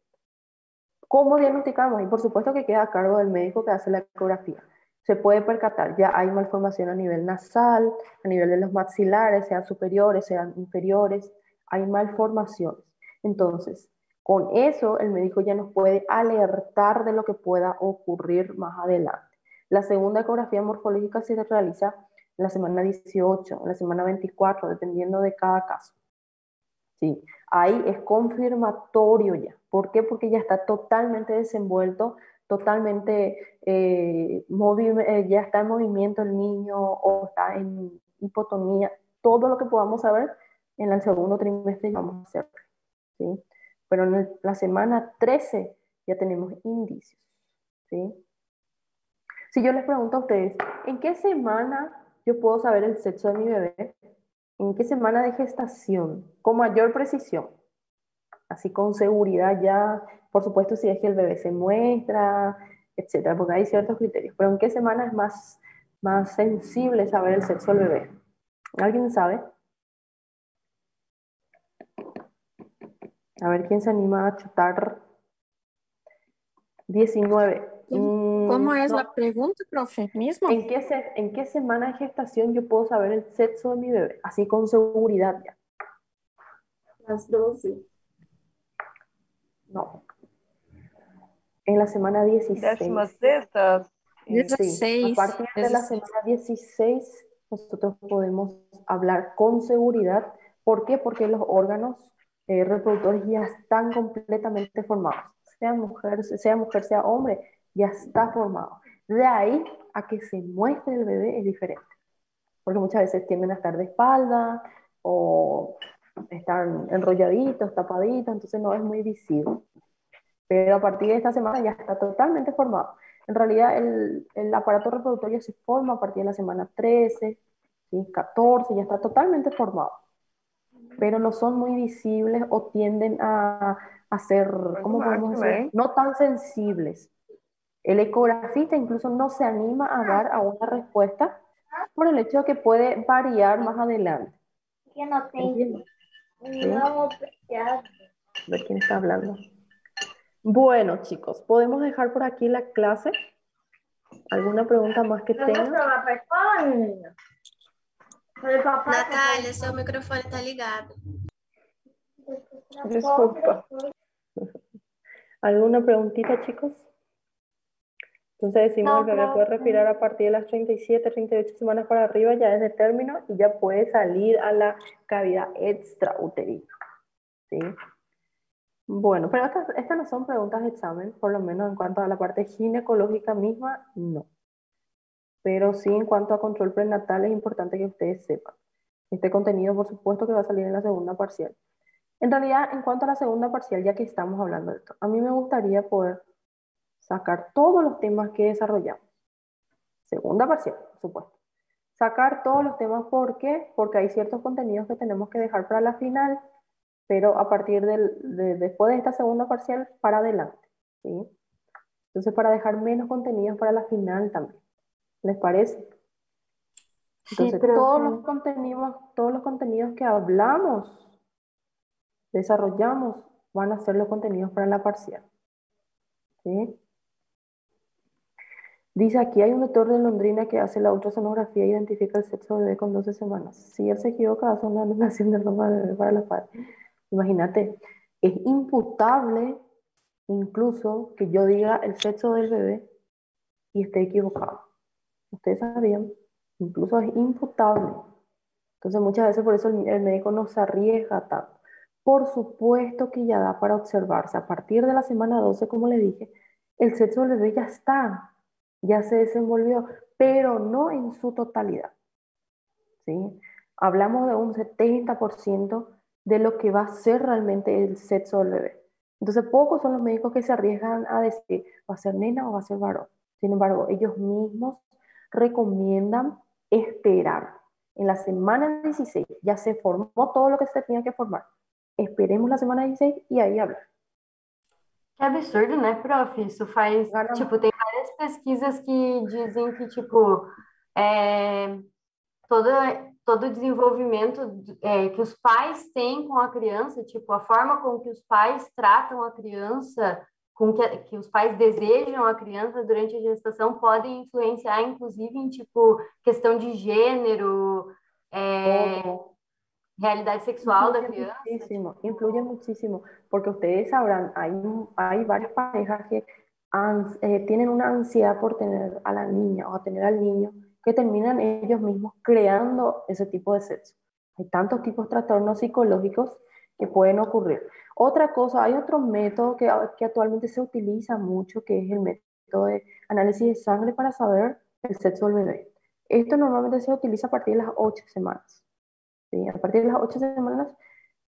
A: ¿Cómo diagnosticamos? Y por supuesto que queda a cargo del médico que hace la ecografía. Se puede percatar, ya hay malformación a nivel nasal, a nivel de los maxilares, sean superiores, sean inferiores, hay malformaciones. Entonces, con eso el médico ya nos puede alertar de lo que pueda ocurrir más adelante. La segunda ecografía morfológica se realiza en la semana 18, en la semana 24, dependiendo de cada caso. ¿Sí? Ahí es confirmatorio ya. ¿Por qué? Porque ya está totalmente desenvuelto, totalmente ya está en movimiento el niño o está en hipotonía. Todo lo que podamos saber en el segundo trimestre ya vamos a hacer, ¿sí? Pero en la semana 13 ya tenemos indicios, ¿sí? Si yo les pregunto a ustedes, ¿en qué semana yo puedo saber el sexo de mi bebé? ¿En qué semana de gestación? Con mayor precisión, así con seguridad ya, por supuesto si es que el bebé se muestra, etcétera, porque hay ciertos criterios, pero ¿en qué semana es más sensible saber el sexo del bebé? ¿Alguien sabe? A ver quién se anima a chutar. 19.
B: ¿Cómo es la
A: No.
B: pregunta, profe? ¿Mismo?
A: ¿En qué semana de gestación yo puedo saber el sexo de mi bebé? Así con seguridad ya.
D: Las 12.
A: No. En la semana 16.
F: 16ª.
A: Sí, a
B: 16.
A: partir de la
B: 16.
A: semana 16 nosotros podemos hablar con seguridad. ¿Por qué? Porque los órganos reproductores ya están completamente formados. Sea mujer, sea hombre, ya está formado. De ahí a que se muestre el bebé es diferente. Porque muchas veces tienden a estar de espalda o están enrolladitos, tapaditos, entonces no es muy visible. Pero a partir de esta semana ya está totalmente formado. En realidad el aparato reproductor ya se forma a partir de la semana 13, ¿sí? 14, ya está totalmente formado. Pero no son muy visibles o tienden a ser, ¿cómo podemos decir? No tan sensibles. El ecografista incluso no se anima a dar a una respuesta por el hecho de que puede variar más adelante. ¿Entiendes? ¿Sí? A ver quién está hablando. Bueno, chicos, ¿podemos dejar por aquí la clase? ¿Alguna pregunta más que tengan?
E: Natália, seu microfone tá ligado.
F: Desculpa.
A: ¿Alguna preguntita, chicos? Entonces decimos el bebé puede respirar a partir de las 37, 38 semanas para arriba, ya es de término y ya puede salir a la cavidad extrauterina. ¿Sí? Bueno, pero estas no son preguntas de examen, por lo menos en cuanto a la parte ginecológica misma, no. Pero sí en cuanto a control prenatal es importante que ustedes sepan. Este contenido, por supuesto, que va a salir en la segunda parcial. En realidad, en cuanto a la segunda parcial, ya que estamos hablando de esto, a mí me gustaría poder sacar todos los temas que desarrollamos. Segunda parcial, por supuesto. Sacar todos los temas, ¿por qué? Porque hay ciertos contenidos que tenemos que dejar para la final, pero a partir después de esta segunda parcial, para adelante, ¿sí? Entonces, para dejar menos contenidos para la final también. ¿Les parece? Entonces,
F: Sí,
A: todos los contenidos que hablamos, desarrollamos, van a ser los contenidos para la parcial. ¿Sí? Dice aquí, hay un doctor de Londrina que hace la ultrasonografía e identifica el sexo del bebé con 12 semanas. Si él se equivoca, hace una anulación de ropa de bebé para la padre. Imagínate, es imputable incluso que yo diga el sexo del bebé y esté equivocado. Ustedes sabían, incluso es imputable. Entonces muchas veces por eso el médico no se arriesga tanto. Por supuesto que ya da para observarse. A partir de la semana 12, como le dije, el sexo del bebé ya está, ya se desenvolvió, pero no en su totalidad, ¿sí? Hablamos de un 70% de lo que va a ser realmente el sexo del bebé. Entonces pocos son los médicos que se arriesgan a decir, ¿va a ser nena o va a ser varón? Sin embargo, ellos mismos recomiendan esperar. En la semana 16 ya se formó todo lo que se tenía que formar. Esperemos la semana 16 e aí hablar.
G: Que absurdo, né, prof? Isso faz, tipo, tem várias pesquisas que dizem que, tipo, é, todo, todo o desenvolvimento que os pais têm com a criança, tipo, a forma com que os pais tratam a criança, com que os pais desejam a criança durante a gestação, podem influenciar, inclusive, em, tipo, questão de gênero, realidade sexual da criança.
A: Influye muchísimo, porque ustedes sabrán, hay varias parejas que tienen una ansiedad por tener a la niña o a tener al niño, que terminan ellos mismos creando ese tipo de sexo. Hay tantos tipos de trastornos psicológicos que pueden ocurrir. Otra cosa, hay otro método que actualmente se utiliza mucho, que es el método de análisis de sangre para saber el sexo del bebé. Esto normalmente se utiliza a partir de las 8 semanas. ¿sí? A partir de las 8 semanas,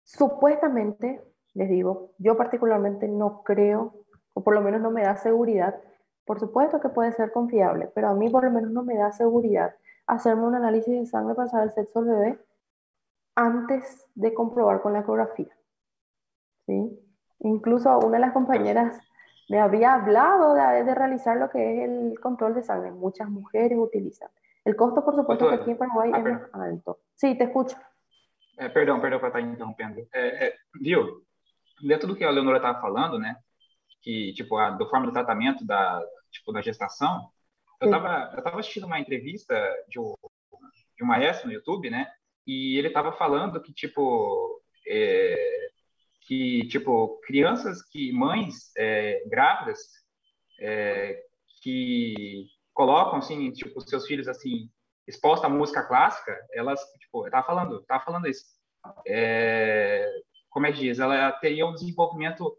A: supuestamente, les digo, yo particularmente no creo, o por lo menos no me da seguridad. Por supuesto que puede ser confiable, pero a mí por lo menos no me da seguridad hacerme un análisis de sangre para saber el sexo del bebé antes de comprobar con la ecografía, ¿sí? Incluso una de las compañeras me había hablado de realizar lo que es el control de sangre. Muchas mujeres utilizan. El costo, por supuesto, que aquí en Paraguay es más alto. Sí, te escucho.
F: Perdão para estar interrompendo. Viu? Dentro do que a Leonora estava falando, né? Que, tipo, da forma de tratamento da gestação, eu tava assistindo uma entrevista de um maestro no YouTube, né? E ele estava falando que, crianças mães grávidas, que colocam, assim, tipo, seus filhos, assim, expostos à música clássica, elas, tipo, eu tava falando isso. Como é que diz? Ela teria um desenvolvimento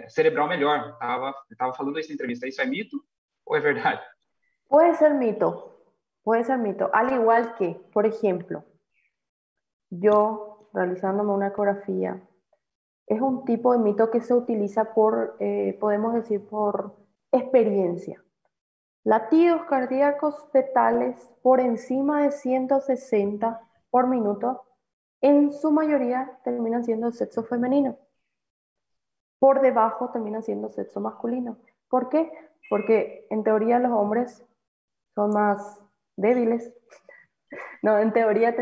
F: cerebral melhor. Tava falando isso na entrevista. Isso é mito ou é verdade?
A: Puede ser mito, puede ser mito. Al igual que, por ejemplo, yo realizándome una ecografía, es un tipo de mito que se utiliza podemos decir, por experiencia. Latidos cardíacos fetales por encima de 160 por minuto, en su mayoría terminan siendo sexo femenino. Por debajo terminan siendo sexo masculino. ¿Por qué? Porque en teoría los hombres son más débiles. No, en teoría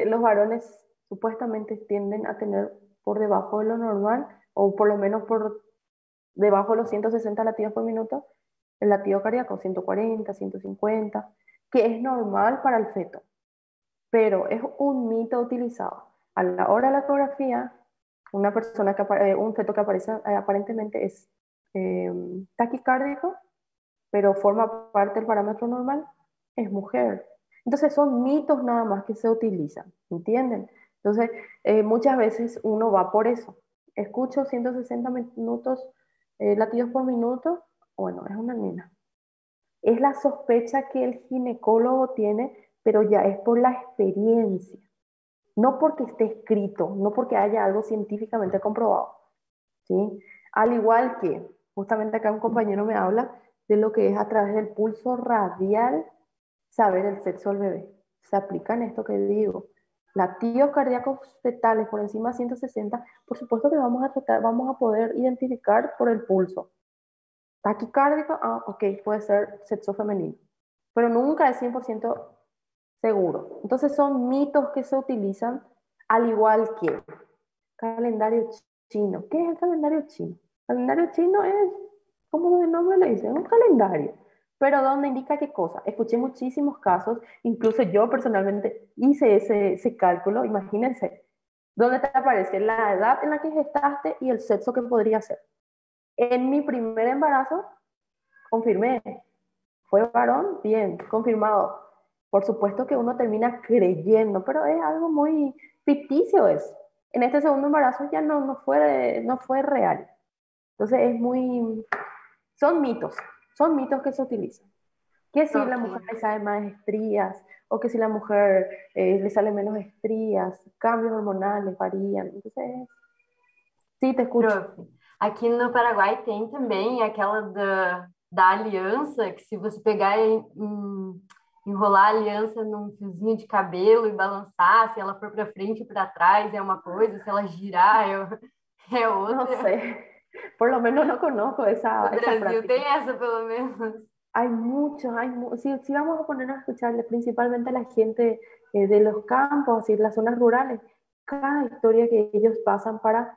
A: los varones supuestamente tienden a tener por debajo de lo normal, o por lo menos por debajo de los 160 latidos por minuto, el latido cardíaco, 140, 150, que es normal para el feto, pero es un mito utilizado. A la hora de la ecografía, un feto que aparece aparentemente es taquicárdico, pero forma parte del parámetro normal, es mujer. Entonces son mitos nada más que se utilizan, ¿entienden? Entonces muchas veces uno va por eso. Escucho 160 minutos, latidos por minuto, bueno, es una nena. Es la sospecha que el ginecólogo tiene, pero ya es por la experiencia. No porque esté escrito, no porque haya algo científicamente comprobado, ¿sí? Al igual que, justamente acá un compañero me habla de lo que es a través del pulso radial saber el sexo del bebé. Se aplica en esto que digo. Latidos cardíacos fetales por encima de 160, por supuesto que vamos a poder identificar por el pulso. Taquicárdico, ok, puede ser sexo femenino, pero nunca es 100% seguro. Entonces son mitos que se utilizan, al igual que calendario chino. ¿Qué es el calendario chino? El calendario chino es, como de nombre le dicen, un calendario. Pero ¿dónde indica qué cosa? Escuché muchísimos casos, incluso yo personalmente hice ese cálculo, imagínense, donde te aparece la edad en la que gestaste y el sexo que podría ser. En mi primer embarazo, confirmé, fue varón, bien, confirmado. Por supuesto que uno termina creyendo, pero es algo muy ficticio eso. En este segundo embarazo ya no fue real. Entonces son mitos que se utilizan. Que si la mujer le sale más estrías, o que si la mujer le sale menos estrías, cambios hormonales varían. Entonces, sí, te escucho.
G: Prof, aqui no Paraguai tem também aquela da aliança, que se você pegar e enrolar a aliança num fiozinho de cabelo e balançar, se ela for para frente e para trás é uma coisa, se ela girar é outra.
A: No sé, por lo menos no conozco esa
G: Brasil
A: práctica.
G: tem essa, pelo menos.
A: Hay muchos, si vamos a ponernos a escucharle principalmente a la gente de los campos, así, las zonas rurales, cada historia que ellos pasan para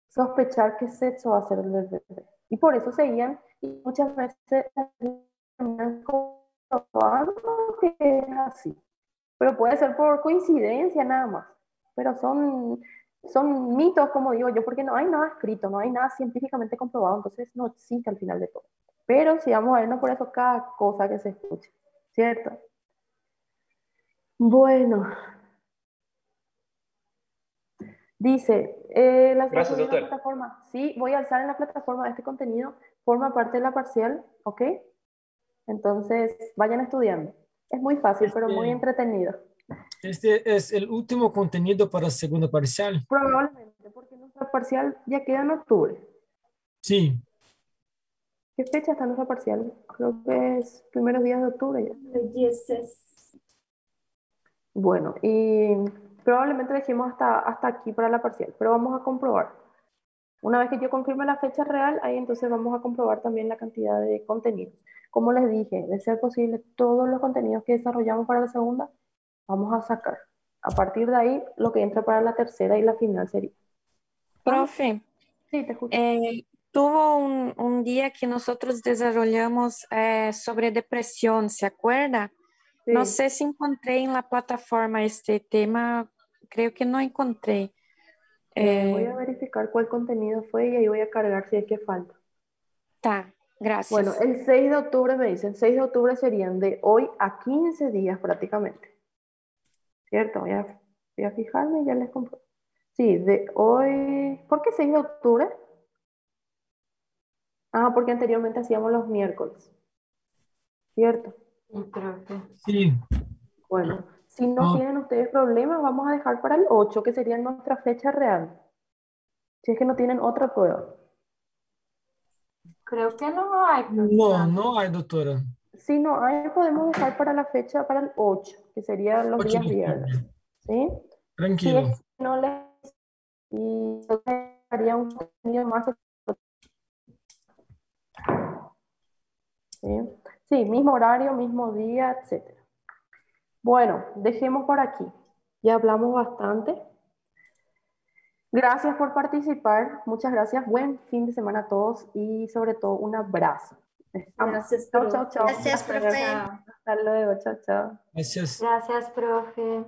A: sospechar qué sexo va a ser el bebé. Y por eso seguían, y muchas veces terminan comprobando que es así. Pero puede ser por coincidencia nada más. Pero son mitos, como digo yo, porque no hay nada escrito, no hay nada científicamente comprobado, entonces no existe al final de todo. Pero si vamos a vernos por eso cada cosa que se escuche, ¿cierto? Bueno. Dice,
F: Gracias, doctor.
A: plataforma. Sí, voy a alzar en la plataforma este contenido, forma parte de la parcial, ¿ok? Entonces, vayan estudiando. Es muy fácil, pero muy entretenido.
H: Este es el último contenido para segunda parcial.
A: Probablemente, porque nuestra parcial ya queda en octubre.
H: Sí,
A: ¿Qué fecha está nuestra parcial? Creo que es primeros días de octubre ya.
D: El 10
A: Bueno, y probablemente dejemos hasta aquí para la parcial, pero vamos a comprobar. Una vez que yo confirme la fecha real, ahí entonces vamos a comprobar también la cantidad de contenidos. Como les dije, de ser posible, todos los contenidos que desarrollamos para la segunda, vamos a sacar. A partir de ahí, lo que entra para la tercera y la final sería.
B: Profe,
A: Sí, te escucho.
B: tuvo un día que nosotros desarrollamos sobre depresión, ¿se acuerda?
A: Sí.
B: No sé si encontré en la plataforma este tema, creo que no encontré.
A: Voy a verificar cuál contenido fue y ahí voy a cargar si es que falta.
B: Tá, gracias.
A: Bueno, el 6 de octubre me dicen, 6 de octubre serían de hoy a 15 días prácticamente. ¿Cierto? Voy a fijarme y ya les compro. Sí, de hoy. ¿Por qué 6 de octubre? Ah, porque anteriormente hacíamos los miércoles. ¿Cierto?
G: Creo que
H: sí.
A: Bueno, si no
H: No,
A: tienen ustedes problemas, vamos a dejar para el 8, que sería nuestra fecha real. Si es que no tienen otra prueba.
G: creo que no hay
H: no,
G: problema.
H: no hay, doctora.
A: Si no hay, podemos dejar para la fecha, para el 8, que serían los
H: 8
A: días
H: de
A: viernes.
H: octubre.
A: ¿Sí? Si
H: Tranquilo.
A: es que no les... Y haría un contenido más. ¿Sí? Sí, mismo horario, mismo día, etc. Bueno, dejemos por aquí. Ya hablamos bastante. Gracias por participar. Muchas gracias. Buen fin de semana a todos y sobre todo un abrazo.
D: Gracias,
A: Chao, chao, chao.
E: Gracias,
D: Hasta
E: profe.
D: chao.
A: Hasta luego. Chao, chao.
H: Gracias.
G: Gracias, profe.